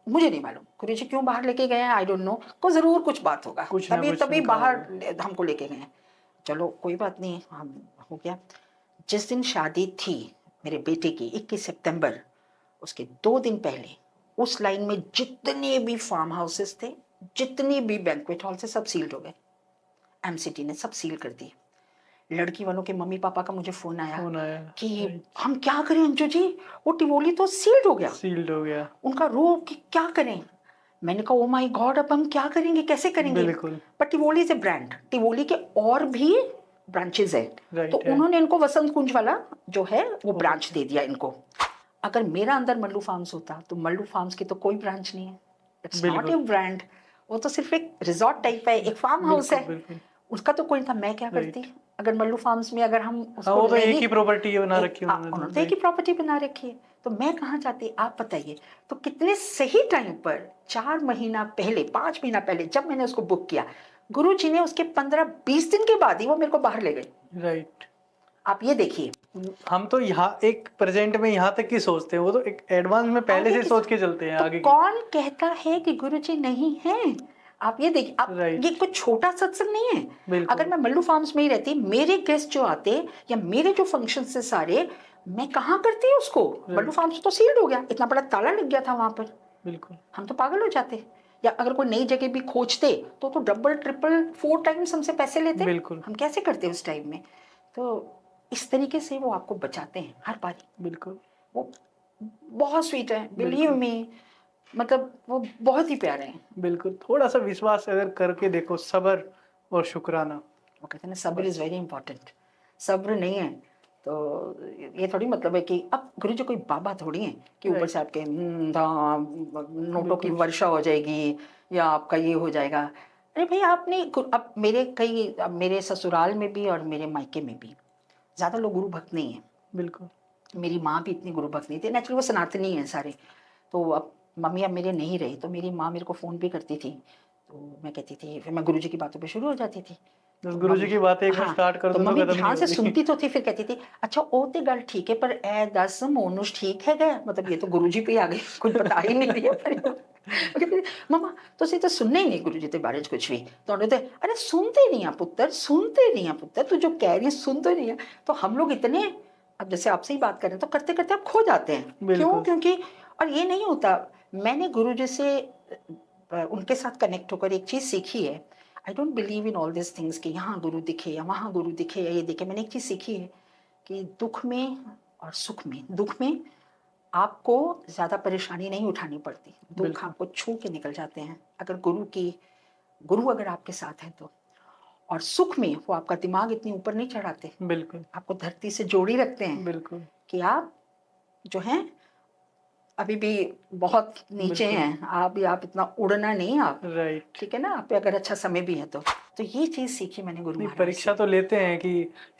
मुझे नहीं मालूम गुरुजी क्यों बाहर लेके गए हैं, आई डोंट नो, को जरूर कुछ बात होगा, कुछ ना तभी कुछ तभी उनका बाहर होगा। हमको लेके गए हैं। चलो कोई बात नहीं, हम हो गया। जिस दिन शादी थी मेरे बेटे की 21 सितंबर, उसके 2 दिन पहले उस लाइन में जितने भी फार्म हाउसेस थे, जितने भी बैंक्वेट हॉल से, सब सील्ड हो गए। एमसीटी ने सब सील कर दिए। लड़की वालों के मम्मी पापा का मुझे फोन आया फोन आया। कि राइट। हम क्या करें अंजू जी, वो टिवोली तो सील्ड हो गया, सील्ड हो गया। उनका रो कि क्या करें। मैंने कहा, ओ माय गॉड, अब हम क्या करेंगे, कैसे करेंगे। बिल्कुल। पर Tivoli is a brand, Tivoli के और भी ब्रांचेस है, तो राइट है। उन्होंने इनको वसंत कुंज वाला जो है वो ब्रांच ओके। दे दिया इनको। अगर मेरा अंदर मल्लू फार्म्स होता तो मल्लू फार्म्स की तो कोई ब्रांच नहीं है, इट्स नॉट ए बिल्कुल। ब्रांड, वो तो सिर्फ एक रिजॉर्ट टाइप है, एक फार्म हाउस बिल्कुल। है, बिल्कुल। उसका तो कोई था। मैं क्या करती राइट। अगर मल्लू फार्म्स में, अगर हम हाँ, उसको वो तो एक नहीं, ही प्रॉपर्टी बना रखी है उन्होंने उन्होंने तो। तो एक ही राइट। प्रॉपर्टी बना रखी है, तो मैं कहाँ जाती, आप बताइए। तो कितने सही टाइम पर, 4 महीना पहले, 5 महीना पहले जब मैंने उसको बुक किया, गुरुजी ने उसके 15-20 दिन के बाद ही वो मेरे को बाहर ले गए। राइट। आप ये देखिए, हम तो यहाँ एक प्रेजेंट में यहाँ तक की सोचते हैं, वो तो एक एडवांस में पहले आगे से की सोच के चलते हैं तो आगे की। कौन कहता है कि गुरुजी नहीं है। आप ये देखिए, आप राइट। ये कोई छोटा सत्संग नहीं है। बिल्कुल। अगर मैं मल्लू फार्म्स में ही रहती, मेरे गेस्ट जो आते या मेरे जो फंक्शन से सारे, मैं कहाँ करती उसको। मल्लू फार्म्स तो सील्ड हो गया, इतना बड़ा ताला लग गया था वहां पर, बिल्कुल। हम तो पागल हो जाते। या अगर कोई नई जगह भी खोजते तो डबल ट्रिपल 4 टाइम्स हमसे पैसे लेते, बिल्कुल। हम कैसे करते उस टाइम में। तो इस तरीके से वो आपको बचाते हैं हर बारी। बिल्कुल। वो बहुत स्वीट है, बिलीव बिल्कुल। मी, मतलब वो बहुत ही प्यारे हैं। बिल्कुल, थोड़ा सा विश्वास अगर करके देखो, सब्र और शुक्राना। वो कहते हैं ना, सब्र बस। Is very important. सब्र नहीं है तो ये थोड़ी मतलब है कि अब गुरु जी कोई बाबा थोड़ी हैं कि ऊपर से राइट। आपके नोटों की बिल्कुल। वर्षा हो जाएगी या आपका ये हो जाएगा। अरे भाई, आपने अब मेरे कई, अब मेरे ससुराल में भी और मेरे मायके में भी ज़्यादा लोग गुरु भक्त नहीं हैं। बिल्कुल। मेरी माँ भी इतनी गुरु भक्त नहीं थी, नेचुरली वो सनातनी हैं सारे। तो अब मम्मी अब मेरे नहीं रही, तो मेरी माँ मेरे को फ़ोन भी करती थी, तो मैं कहती थी, फिर मैं गुरुजी की बातों पे शुरू हो जाती थी। बस तो गुरुजी मम्मी, की बातें एक बार हाँ, स्टार्ट कर तो दो तो मम्मी खत्म नहीं ध्यान से होती। सुनती तो थी, फिर कहती थी, अच्छा ओ ते गल ठीक है, पर ए दस मोनुष ठीक है गया, मतलब ये तो गुरुजी पे ही आ गई, कुछ बता ही नहीं दिया पर। मम्मा तुसी तो सुनना ही नहीं गुरुजी के बारे च कुछ भी, तो अरे सुनते नहीं है पुत्र, सुनते नहीं है पुत्र, तू जो कह रही है सुनते नहीं है। तो हम लोग इतने, अब जैसे आपसे ही बात कर रहे हैं, तो करते करते आप खो जाते हैं। क्यों? बिल्कुल। क्योंकि, और ये नहीं होता, मैंने गुरुजी से उनके साथ कनेक्ट होकर एक चीज़ सीखी है। I don't believe in all this things कि यहाँ गुरु दिखे या वहाँ गुरु दिखे या ये दिखे। मैंने एक चीज़ सीखी है कि दुख में और सुख में, दुख में आपको ज़्यादा परेशानी नहीं उठानी पड़ती, दुख बिल्कुल। आपको छू के निकल जाते हैं अगर गुरु अगर आपके साथ हैं तो। और सुख में वो आपका दिमाग इतनी ऊपर नहीं चढ़ाते, बिल्कुल, आपको धरती से जोड़ी रखते हैं बिल्कुल, कि आप जो हैं अभी भी बहुत नीचे बिल्कुल। हैं, आप इतना उड़ना नहीं आप, राइट। ठीक है ना? आप पे अगर अच्छा समय भी है तो ये चीज़ सीखी मैंने गुरु नहीं, महाराज परीक्षा से। तो लेते हैं कि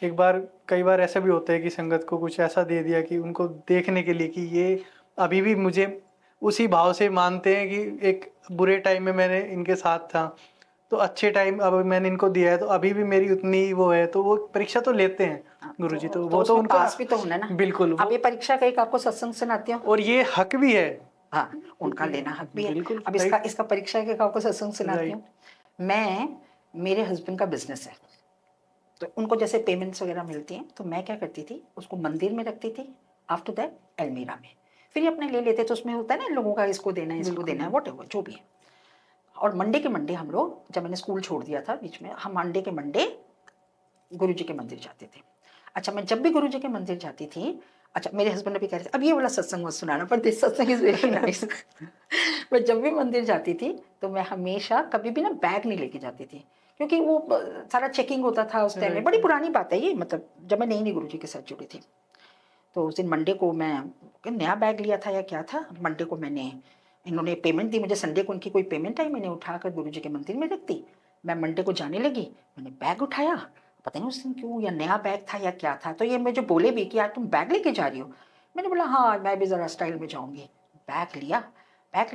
एक बार कई बार ऐसा भी होता है कि संगत को कुछ ऐसा दे दिया कि उनको देखने के लिए कि ये अभी भी मुझे उसी भाव से मानते हैं कि एक बुरे टाइम में मैंने इनके साथ था, तो अच्छे टाइम अब मैंने इनको दिया है तो अभी भी मेरी उतनी वो है, तो वो परीक्षा तो लेते हैं हाँ, गुरुजी, तो तो वो तो उसमें उनका पास भी तो होना है ना। बिल्कुल अब वो, ये परीक्षा का एक आपको सत्संग सुनाती हूँ। और ये हक भी है। हाँ, उनका लेना हक भी है। बिल्कुल, अब इसका राइट, इसका परीक्षा के आपको सत्संग सुनाती हूँ। राइट, मेरे हस्बैंड का बिजनेस है, तो उनको जैसे पेमेंट्स वगैरह मिलती हैं तो मैं क्या करती थी, उसको मंदिर में रखती थी, आफ्टर दैट अलमीरा में। फिर ये अपने ले लेते, तो उसमें होता है ना लोगों का, इसको देना है, इसको बिल्कुल, देना है, वॉट जो भी है। और मंडे के मंडे हम लोग, जब मैंने स्कूल छोड़ दिया था बीच में, हम मंडे के मंडे गुरु जी के मंदिर जाते थे। अच्छा, मैं जब भी गुरु जी के मंदिर जाती थी, अच्छा मेरे हस्बैंड अभी कह रहे थे अब ये वाला सत्संग मत सुनाना, पर दिस सत्संग इज वेरी नाइस। मैं जब भी मंदिर जाती थी तो मैं हमेशा कभी भी ना बैग नहीं लेके जाती थी, क्योंकि वो सारा चेकिंग होता था उस टाइम में। बड़ी राइट, पुरानी बात है ये, मतलब जब मैं नई नई गुरु जी के साथ जुड़ी थी। तो उस दिन मंडे को मैं नया बैग लिया था या क्या था, मंडे को मैंने, इन्होंने पेमेंट दी मुझे, संडे को उनकी कोई पेमेंट आई, मैंने उठाकर गुरु जी के मंदिर में रख दी। मैं मंडे को जाने लगी, मैंने बैग उठाया, पता नहीं उस दिन क्यों, या नया बैग था या क्या था, तो ये मुझे बोले भी कि यार तुम बैग लेके जा रही हो। मैंने बोला हाँ, मैं भी ज़रा स्टाइल में जाऊँगी। बैग लिया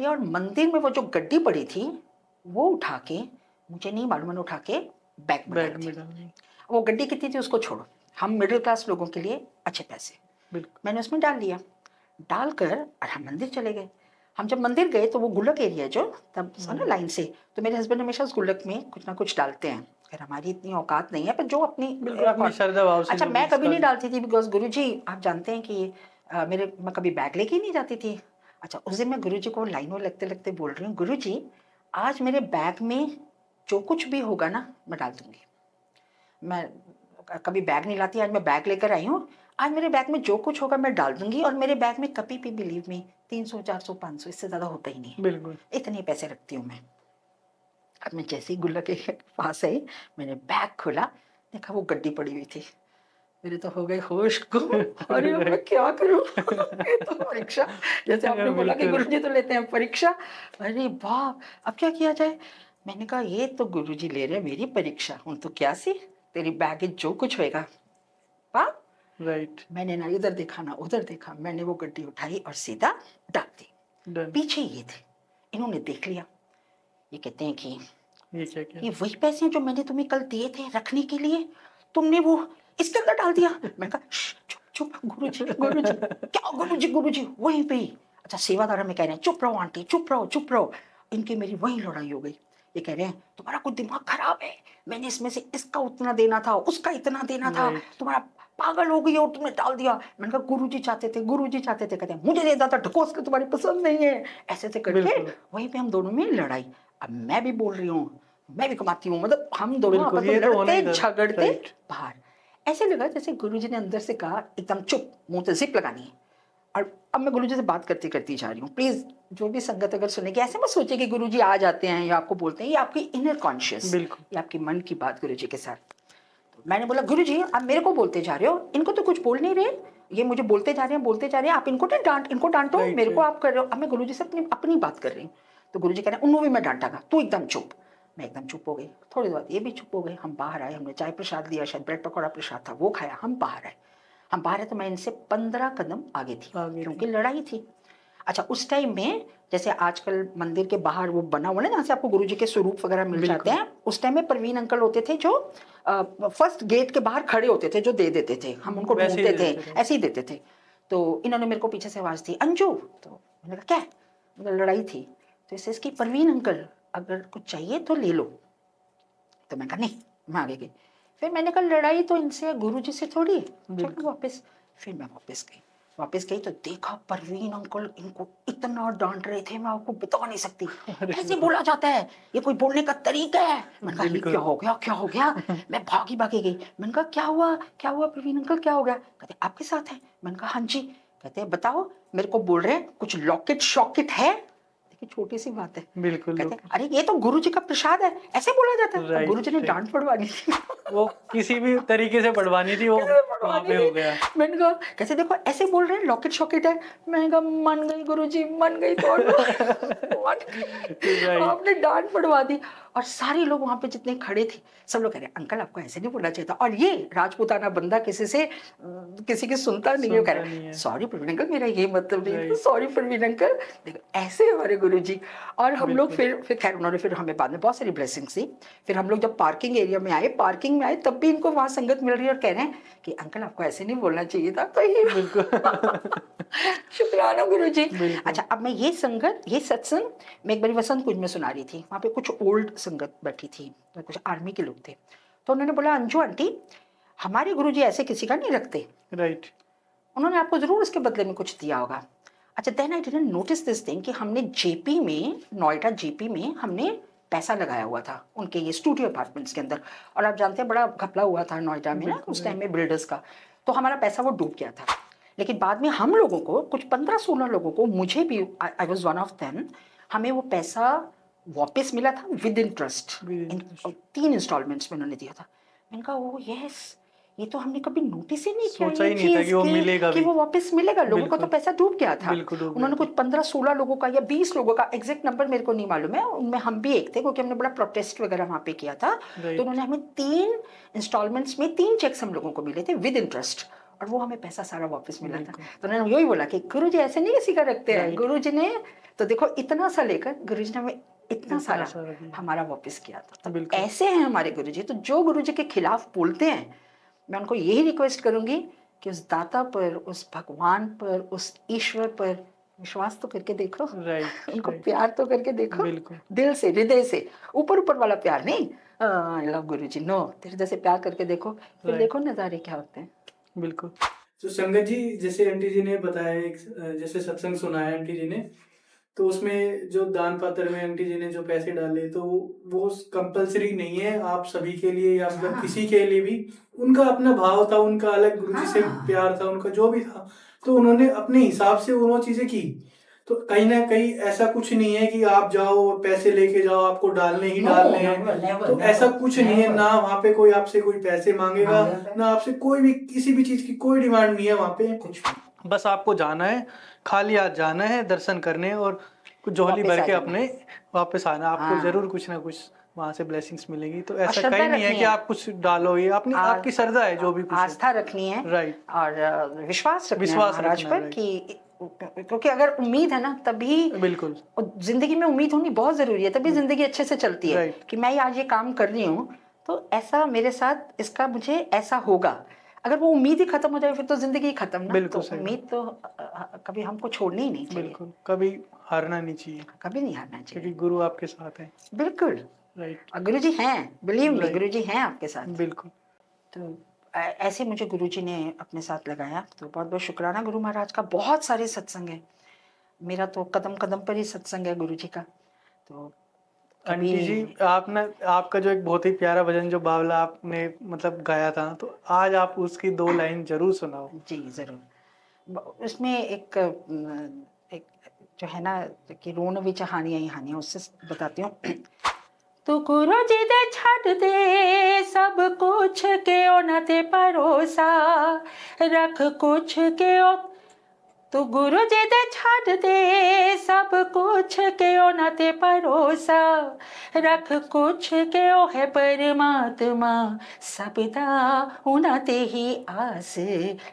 और मंदिर में वो जो गड्डी पड़ी थी वो उठा के, मुझे नहीं मालूम, मैंने उठा के बैग में डाल बैग दी। में डालनी, वो गड्डी कितनी थी उसको छोड़ो, हम मिडिल क्लास लोगों के लिए अच्छे पैसे, बिल्कुल, मैंने उसमें डाल लिया। डालकर और हम मंदिर चले गए। हम जब मंदिर गए तो वो गुल्लक एरिया जो तब था ना लाइन से, तो मेरे हस्बैंड हमेशा उस गुल्लक में कुछ ना कुछ डालते हैं। खैर हमारी इतनी औकात नहीं है, पर जो अपनी बिल्कुल अपनी श्रद्धा भाव से अच्छा, जो भी मैं कभी जिसका नहीं जो डालती थी, बिकॉज गुरु जी आप जानते हैं कि मैं कभी बैग लेके ही नहीं जाती थी। अच्छा, उस दिन मैं गुरु जी को लाइनों लगते लगते बोल रही हूँ, गुरु जी आज मेरे बैग में जो कुछ भी होगा ना मैं डाल दूंगी। मैं कभी बैग नहीं लाती, आज मैं बैग लेकर आई हूँ, आज मेरे बैग में जो कुछ होगा मैं डाल दूंगी। और मेरे बैग में कभी भी, बिलीव मी, 300 400 500 इससे ज़्यादा होता ही नहीं है, बिल्कुल, इतने पैसे रखती हूँ मैं। अब मैं जैसे ही गुल्लक के पास आई, मैंने बैग खोला, देखा वो गड्डी पड़ी हुई थी। मेरे तो हो गए होश को, अरे अब मैं राइट, क्या करूँ। ये तो परीक्षा, जैसे आपने बोला कि बिल्कुल, गुरुजी तो लेते हैं परीक्षा, अरे बाप, अब क्या किया जाए। मैंने कहा ये तो गुरुजी ले रहे हैं मेरी परीक्षा, हूँ तो क्या सी, तेरी बैग जो कुछ होएगा। वाह, राइट, मैंने ना इधर देखा ना उधर देखा, मैंने वो गड्डी उठाई और सीधा डाल दी। डन, पीछे ये थे, इन्होंने देख लिया, ये कहते हैं कि ये क्या क्या, ये वही पैसे हैं जो मैंने तुम्हें कल दिए थे रखने के लिए, तुमने वो इसके अंदर डाल दिया। मैंने कहा चुप चुप, गुरुजी गुरुजी क्या, गुरुजी वहीं पे ही। अच्छा, सेवादार में कह रहे हैं चुप रहो आंटी, चुप रहो चुप रहो। इनकी मेरी वही लड़ाई हो गई। ये कह रहे हैं तुम्हारा कुछ दिमाग खराब है, मैंने इसमें से इसका उतना देना था, उसका इतना देना था, राइट, तुम्हारा पागल हो गई और तुमने डाल दिया। मैंने कहा गुरुजी चाहते थे, गुरुजी चाहते थे। कहते हैं मुझे देता था ढकोस के, तुम्हारी पसंद नहीं है, ऐसे ऐसे करके बिल्कुल, वहीं पे हम दोनों में लड़ाई। अब मैं भी बोल रही हूँ, मैं भी कमाती हूँ, मतलब हम दोनों बिल्कुल, आपस में ये तो होना लड़ते ही था, झगड़ते राइट, बाहर। ऐसे लगा जैसे गुरुजी ने अंदर से कहा एकदम चुप, मुंह पे जिप लगानी है। और अब मैं गुरुजी से बात करती करती जा रही हूँ। प्लीज जो भी संगत अगर सुनेगी, ऐसे मत सोचे कि गुरुजी आ जाते हैं या आपको बोलते हैं, ये आपकी इनर कॉन्शियस, बिल्कुल, ये आपकी मन की बात गुरुजी के साथ। तो मैंने बोला गुरुजी आप मेरे को बोलते जा रहे हो, इनको तो कुछ बोल नहीं रहे, ये मुझे बोलते जा रहे हैं, आप इनको डांटो, राइट, मेरे को राइट, आप कर रहे हो। अब मैं गुरुजी से अपनी बात कर रही हूँ। तो गुरुजी कह रहे हैं उन्हों भी मैं डांटागा, तू एकदम चुप। मैं एकदम चुप हो गई। थोड़ी देर बाद ये भी चुप हो गए। हम बाहर आए, हमने चाय प्रसाद लिया, शायद ब्रेड पकौड़ा प्रसाद था, वो खाया। हम बाहर आए तो मैं इनसे 15 कदम आगे थी, आगे थी, क्योंकि लड़ाई थी। अच्छा, उस टाइम में जैसे आजकल मंदिर के बाहर वो बना हुआ है ना, जहाँ से आपको गुरुजी के स्वरूप वगैरह मिल जाते बिल्कुल, हैं, उस टाइम में प्रवीण अंकल होते थे जो फर्स्ट गेट के बाहर खड़े होते थे, जो दे देते थे, हम उनको वैसे ही ढूंढते दे थे, देते थे, ऐसे ही देते थे। तो इन्होंने मेरे को पीछे से आवाज़ दी अंजू, तो मैंने कहा क्या है, मतलब लड़ाई थी। तो इससे इसकी प्रवीण अंकल अगर कुछ चाहिए तो ले लो। तो मैं कहा नहीं, मैं आगे गई। फिर मैंने कहा लड़ाई तो इनसे गुरुजी से थोड़ी, चलो बिल्कुल, वापस। फिर मैं वापस गई तो देखा परवीन अंकल इनको इतना डांट रहे थे, मैं आपको बता नहीं सकती। अरे ऐसे वाह, बोला जाता है, ये कोई बोलने का तरीका है। मैंने कहा ये बिल्कुल, क्या हो गया। मैं भागी भागी गई। मैंने कहा क्या हुआ प्रवीन अंकल, क्या हो गया। कहते आपके साथ है। मैंने कहा हाँ जी। कहते हैं बताओ, मेरे को बोल रहे हैं कुछ लॉकेट शॉकेट है। देखिए छोटी सी बात है। बिल्कुल। कहते हैं अरे ये तो गुरु जी का प्रसाद है, ऐसे बोला जाता है। राइट, गुरु जी ने राइट। डांट पड़वानी थी। वो किसी भी तरीके से पढ़वानी थी, वो कैसे वहाँ पढ़वानी पे थी? हो गया। मैंने कहा कैसे देखो ऐसे बोल रहे हैं लॉकेट शॉकेट है। मैंने कहा मन गई गुरु जी, मन गई तो मन गई। राइट। आपने डांट पड़वा दी। और सारे लोग वहां पे जितने खड़े थे सब लोग कह रहे अंकल आपको ऐसे नहीं बोलना चाहिए था। और ये राजपूताना बंदा किसी की सुनता नहीं है, कह सुनता नहीं रहा है। सॉरी प्रवीण अंकल, मेरा ये मतलब नहीं था, राइट। Sorry Praveen uncle. देखो ऐसे हमारे गुरु जी। और हम लोग बिल्कुल। फिर खैर उन्होंने फिर हमें बाद में बहुत सारी ब्लेसिंग्स दी। फिर हम लोग जब पार्किंग एरिया में आए, पार्किंग में आए तब भी इनको वहां संगत मिल रही है और कह रहे हैं कि अंकल आपको ऐसे नहीं बोलना चाहिए था। तो ये बिल्कुल। शुक्राना गुरु जी। बिल्कुल। अच्छा अब मैं ये सत्संग मैं एक बार वसंत कुंज में सुना रही थी। वहाँ पे कुछ ओल्ड संगत बैठी थी, तो कुछ आर्मी के लोग थे। तो उन्होंने बोला अंजू आंटी हमारे गुरु जी ऐसे किसी का नहीं रखते, राइट। उन्होंने आपको जरूर उसके बदले में कुछ दिया होगा। अच्छा then I didn't notice this thing कि हमने जेपी में, नोएडा जेपी में हमने पैसा लगाया हुआ था उनके ये स्टूडियो अपार्टमेंट्स के अंदर। और आप जानते हैं बड़ा घपला हुआ था नोएडा में ना बिल्कुल। उस टाइम में बिल्डर्स का। तो हमारा पैसा वो डूब गया था। लेकिन बाद में हम लोगों को कुछ 15-16 लोगों को, मुझे भी, I was one of them, हमें वो पैसा वापस मिला था विद इंटरेस्ट। With 3 इंस्टॉलमेंट्स में उन्होंने दिया था। मैंने कहा ओ यस, ये तो हमने कभी नोटिस ही नहीं किया सोचा ये ही नहीं था चीज कि वो मिलेगा कि भी। वो वापस मिलेगा। लोगों का तो बिल्कुल। पैसा डूब गया था। बिल्कुल डूब उन्होंने गया कुछ 15-16 लोगों का या 20 लोगों का, एग्जैक्ट नंबर मेरे को नहीं मालूम है, उनमें हम भी एक थे क्योंकि हमने बड़ा प्रोटेस्ट वगैरह वहाँ पे किया था। राइट। तो उन्होंने हमें 3 इंस्टॉलमेंट्स में 3 चेक्स हम लोगों को मिले थे विद इंटरेस्ट। और वो हमें पैसा सारा वापस मिला था। बिल्कुल। तो उन्होंने यही बोला कि गुरु जी ऐसे नहीं किसी का रखते हैं। Right. गुरु जी ने तो देखो इतना सा लेकर गुरु जी ने हमें इतना सारा दिया। हमारा वापस किया था। तो बिल्कुल। ऐसे हैं हमारे गुरु जी। तो जो गुरु जी के खिलाफ बोलते हैं, मैं उनको यही रिक्वेस्ट करूंगी कि उस दाता पर, उस भगवान पर, उस ईश्वर पर विश्वास तो करके देखो। राइट। उनको राइट। प्यार तो करके देखो। बिल्कुल। दिल से, हृदय से, ऊपर ऊपर वाला प्यार नहीं, I love Guru ji, no, हृदय से प्यार करके देखो। फिर Right. देखो नजारे क्या होते हैं। बिल्कुल। तो संगत जी, जैसे आंटी जी ने बताया, एक जैसे सत्संग सुनाया आंटी जी ने, तो उसमें जो दान पात्र में आंटी जी ने जो पैसे डाले, तो वो कंपलसरी नहीं है आप सभी के लिए या मतलब किसी के लिए भी। उनका अपना भाव था, उनका अलग गुरु जी से प्यार था, उनका जो भी था, तो उन्होंने अपने हिसाब से वो चीजें की। तो कहीं ना कहीं ऐसा कुछ नहीं है कि आप जाओ और पैसे लेके जाओ, आपको डालने ही डालने हैं। तो ऐसा कुछ नहीं है, ना वहाँ पे कोई आपसे कोई पैसे मांगेगा, ना आपसे कोई भी किसी भी चीज की कोई डिमांड नहीं है वहाँ पे। बस आपको जाना है, खाली हाथ जाना है, दर्शन करने और कुछ झोली वापस भर आ के जाना। अपने वापस आना। आपको हाँ। जरूर कुछ ना कुछ वहां से ब्लेसिंग्स मिलेगी। तो ऐसा श्रद्धा कहीं नहीं है रखनी कि है। आप कुछ डालो, ये अपनी आपकी श्रद्धा है जो भी कुछ है। आस्था रखनी है। राइट। और विश्वास रखना है विश्वास महाराज रखना पर है, कि क्योंकि अगर उम्मीद है ना तभी, बिल्कुल। और जिंदगी में उम्मीद होनी बहुत जरूरी है, तभी जिंदगी अच्छे से चलती है। राइट। कि मैं आज ये काम कर रही हूँ तो ऐसा मेरे साथ, इसका मुझे ऐसा होगा। अगर वो उम्मीद ही खत्म हो जाए फिर तो जिंदगी ही खत्म ना। बिल्कुल तो सही उम्मीद तो कभी हमको छोड़नी ही नहीं चाहिए। बिल्कुल, कभी हारना नहीं चाहिए, कभी नहीं हारना क्योंकि चाहिए। गुरु आपके साथ है। बिल्कुल। राइट। और गुरु जी हैं, बिलीव मी, राइट। गुरु जी हैं आपके साथ। बिल्कुल। तो ऐसे मुझे गुरु जी ने अपने साथ लगाया। तो बहुत बहुत शुक्राना गुरु महाराज का। बहुत सारे सत्संग है, मेरा तो कदम कदम पर ही सत्संग है गुरु जी का। तो आंटी जी, आपने आपका जो एक बहुत ही प्यारा भजन जो बावला आपने मतलब गाया था, तो आज आप उसकी 2 लाइन जरूर सुनाओ। जी जरूर। उसमें एक जो है ना कि रोन विच हानियां ही हानियां, उससे बताती हूँ। तू गुरु जी दे छड़ दे सब कुछ के ओ ते भरोसा रख कुछ के ओ। तू गुरु जी दे छड़ दे सब कुछ के ओ ते भरोसा रख कुछ के ओ है परमात्मा सबदा उना ते ही आस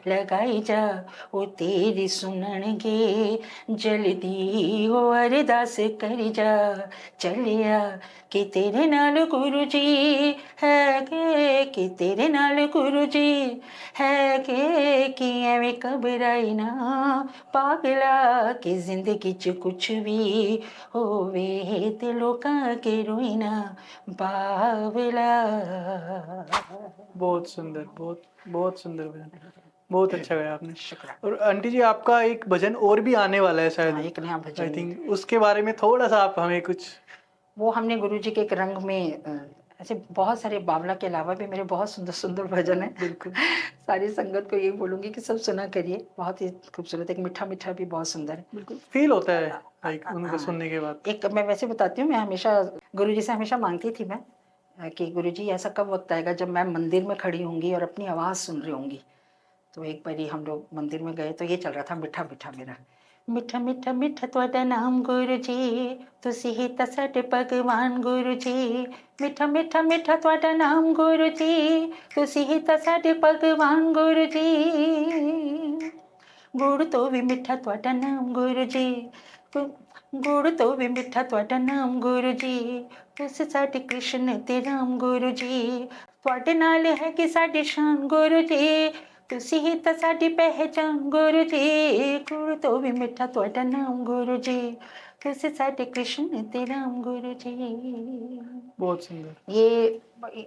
लगाई जा। ओ तेरी सुनणगे जल्दी ओ अरदास कर जा चलिया कि तेरे नाल गुरु जी है कि तेरे नाल गुरु जी है कि एवें घबराई ना पागला कि जिंदगी च कुछ भी होवे ते लोकां के रोई ना बावला। बहुत सुंदर, बहुत बहुत सुंदर भजन, बहुत अच्छा गाया आपने। शुक्रिया। और आंटी जी, आपका एक भजन और भी आने वाला है शायद, एक नया आई भजन, थिंक, उसके बारे में थोड़ा सा आप हमें कुछ। वो हमने गुरु जी के एक रंग में ऐसे बहुत सारे बावला के अलावा भी मेरे बहुत सुंदर सुंदर भजन हैं। बिल्कुल। सारी संगत को यही बोलूँगी कि सब सुना करिए, बहुत ही खूबसूरत, एक मीठा मीठा भी बहुत सुंदर है। बिल्कुल फील होता है लाइक हाँ, उनको सुनने के बाद। एक मैं वैसे बताती हूँ, मैं हमेशा गुरुजी से हमेशा मांगती थी मैं कि गुरुजी ऐसा कब वक्त आएगा जब मैं मंदिर में खड़ी होंगी और अपनी आवाज़ सुन रही होंगी। तो एक बारी हम लोग मंदिर में गए तो ये चल रहा था मिठा मिठा मेरा, मिठा मिठा मिठा तुहाडा नाम गुरु जी, तुसी ही तां साडे भगवान गुरु जी, मिठा मिठा मिठा तुहाडा नाम गुरु जी, तुसी ही तां साडे भगवान गुरु जी, गुड़ तो भी मिठा तुहाडा नाम गुरु जी, गुड़ तो भी मिठा तुहाडा नाम गुरु जी, तुस साडे कृष्ण ते राम गुरु जी, तुहाडे नाल है कि साडी शान गुरु जी, तुसी ही तां साडी पहचान गुरु जी, गुड़ तो भी मिठा तुहाडा नाम गुरु जी, तुस साडे कृष्ण ते राम गुरु जी। बहुत सुंदर। ये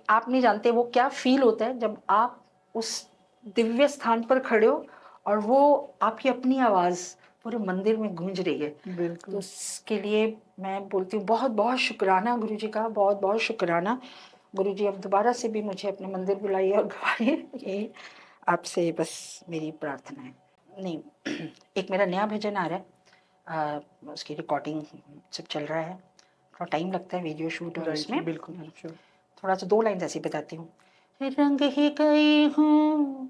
आप नहीं जानते वो क्या फील होता है जब आप उस दिव्य स्थान पर खड़े हो और वो आपकी अपनी आवाज़ पूरे मंदिर में गूंज रही है। तो बिल्कुल। उसके लिए मैं बोलती हूँ बहुत बहुत शुक्राना गुरुजी का, बहुत बहुत शुक्राना। गुरुजी अब दोबारा से भी मुझे अपने मंदिर बुलाइए और गवाइए, यही आपसे बस मेरी प्रार्थना है। नहीं, एक मेरा नया भजन आ रहा है, उसकी रिकॉर्डिंग सब चल रहा है, थोड़ा टाइम लगता है वीडियो शूट और राइट, उसमें। बिल्कुल श्योर। थोड़ा सा 2 लाइन ऐसी बताती हूँ। रंग ही गई हूँ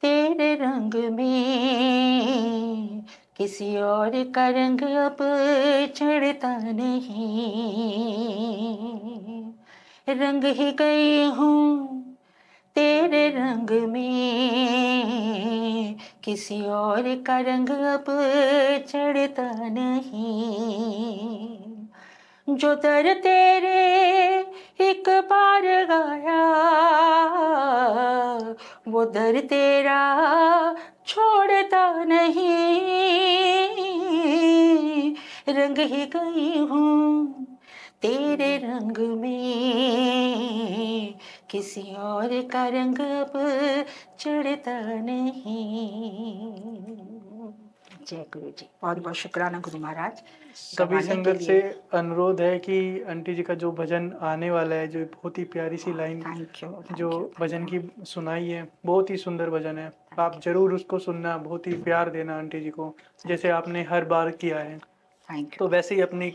तेरे रंग में, किसी और का रंग अब चढ़ता नहीं, रंग ही गई हूँ तेरे रंग में, किसी और का रंग अब चढ़ता नहीं, जो दर तेरे एक बार गाया, वो दर तेरा छोड़ता नहीं, रंग ही गई हूँ तेरे रंग में, किसी और का रंग अब चढ़ता नहीं। जय गुरु जी, बहुत बहुत शुक्राना गुरु महाराज। सभी गवाने के संगत लिए से अनुरोध है कि आंटी जी का जो भजन आने वाला है, जो बहुत ही प्यारी सी लाइन थैंक यू, जो भजन की सुनाई है, बहुत ही सुंदर भजन है। आप जरूर उसको सुनना, बहुत ही प्यार देना आंटी जी को, जैसे आपने हर बार किया है। थैंक तो वैसे ही अपनी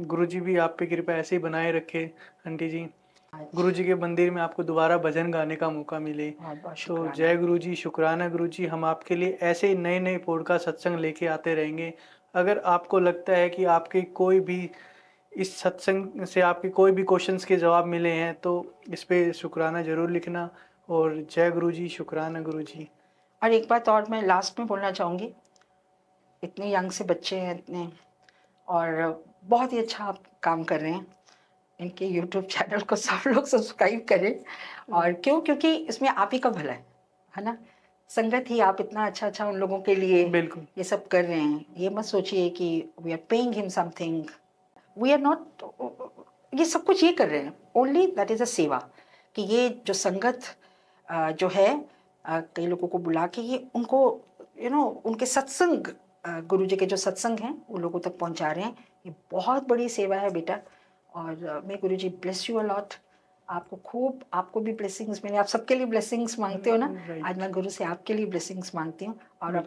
गुरुजी भी आप पे कृपा ऐसे ही बनाए रखे आंटी जी। यू, गुरुजी के मंदिर में आपको दोबारा भजन गाने का मौका मिले। बहुत बहुत तो शुक्राना। जय गुरुजी, शुक्राना गुरुजी। हम आपके लिए ऐसे ही नए नए पॉडकास्ट सत्संग लेके आते रहेंगे। अगर आपको लगता है कि आपके कोई भी इस सत्संग से आपके कोई भी क्वेश्चंस के जवाब मिले हैं तो इस पे शुक्राना ज़रूर लिखना। और जय गुरुजी, शुक्राना गुरुजी। और एक बात और मैं लास्ट में बोलना चाहूँगी, इतने यंग से बच्चे हैं इतने, और बहुत ही अच्छा आप काम कर रहे हैं, इनके यूट्यूब चैनल को सब लोग सब्सक्राइब करें। और क्यों? क्योंकि इसमें आप ही का भला है ना। संगत ही आप इतना अच्छा अच्छा उन लोगों के लिए बिल्कुल ये सब कर रहे हैं। ये मत सोचिए कि we are paying him something, we are not, ये सब कुछ ये कर रहे हैं ओनली दैट इज़ अ सेवा। कि ये जो संगत जो है, कई लोगों को बुला के ये उनको उनके सत्संग, गुरु जी के जो सत्संग हैं वो लोगों तक पहुंचा रहे हैं। ये बहुत बड़ी सेवा है बेटा। और मैं गुरु जी ब्लेस यू अलॉट, आपको खूब, आपको भी ब्लेसिंग्स मिले। आप सबके लिए ब्लेसिंग्स मांगते हो ना, आज मैं गुरु से आपके लिए ब्लेसिंग्स मांगती हूँ। और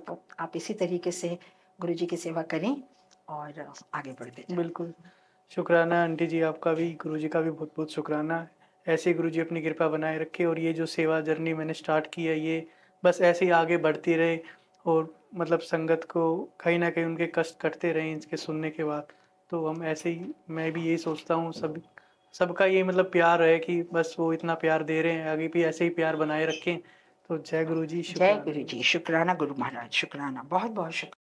आप इसी तरीके से गुरु जी की सेवा करें और आगे बढ़ते जाएं। बिल्कुल, शुक्राना आंटी जी, आपका भी, गुरुजी का भी बहुत बहुत शुक्राना। ऐसे ही गुरुजी अपनी कृपा बनाए रखे और ये जो सेवा जर्नी मैंने स्टार्ट की है ये बस ऐसे ही आगे बढ़ती रहे और मतलब संगत को कहीं ना कहीं उनके कष्ट कटते रहें इसके सुनने के बाद। तो हम ऐसे ही, मैं भी यही सोचता हूँ, सबका ये मतलब प्यार है कि बस वो इतना प्यार दे रहे हैं, आगे भी ऐसे ही प्यार बनाए रखें। तो जय गुरुजी, जय शुक्राना। गुरु जी, शुक्राना गुरु महाराज, शुक्राना, बहुत बहुत शुक्राना।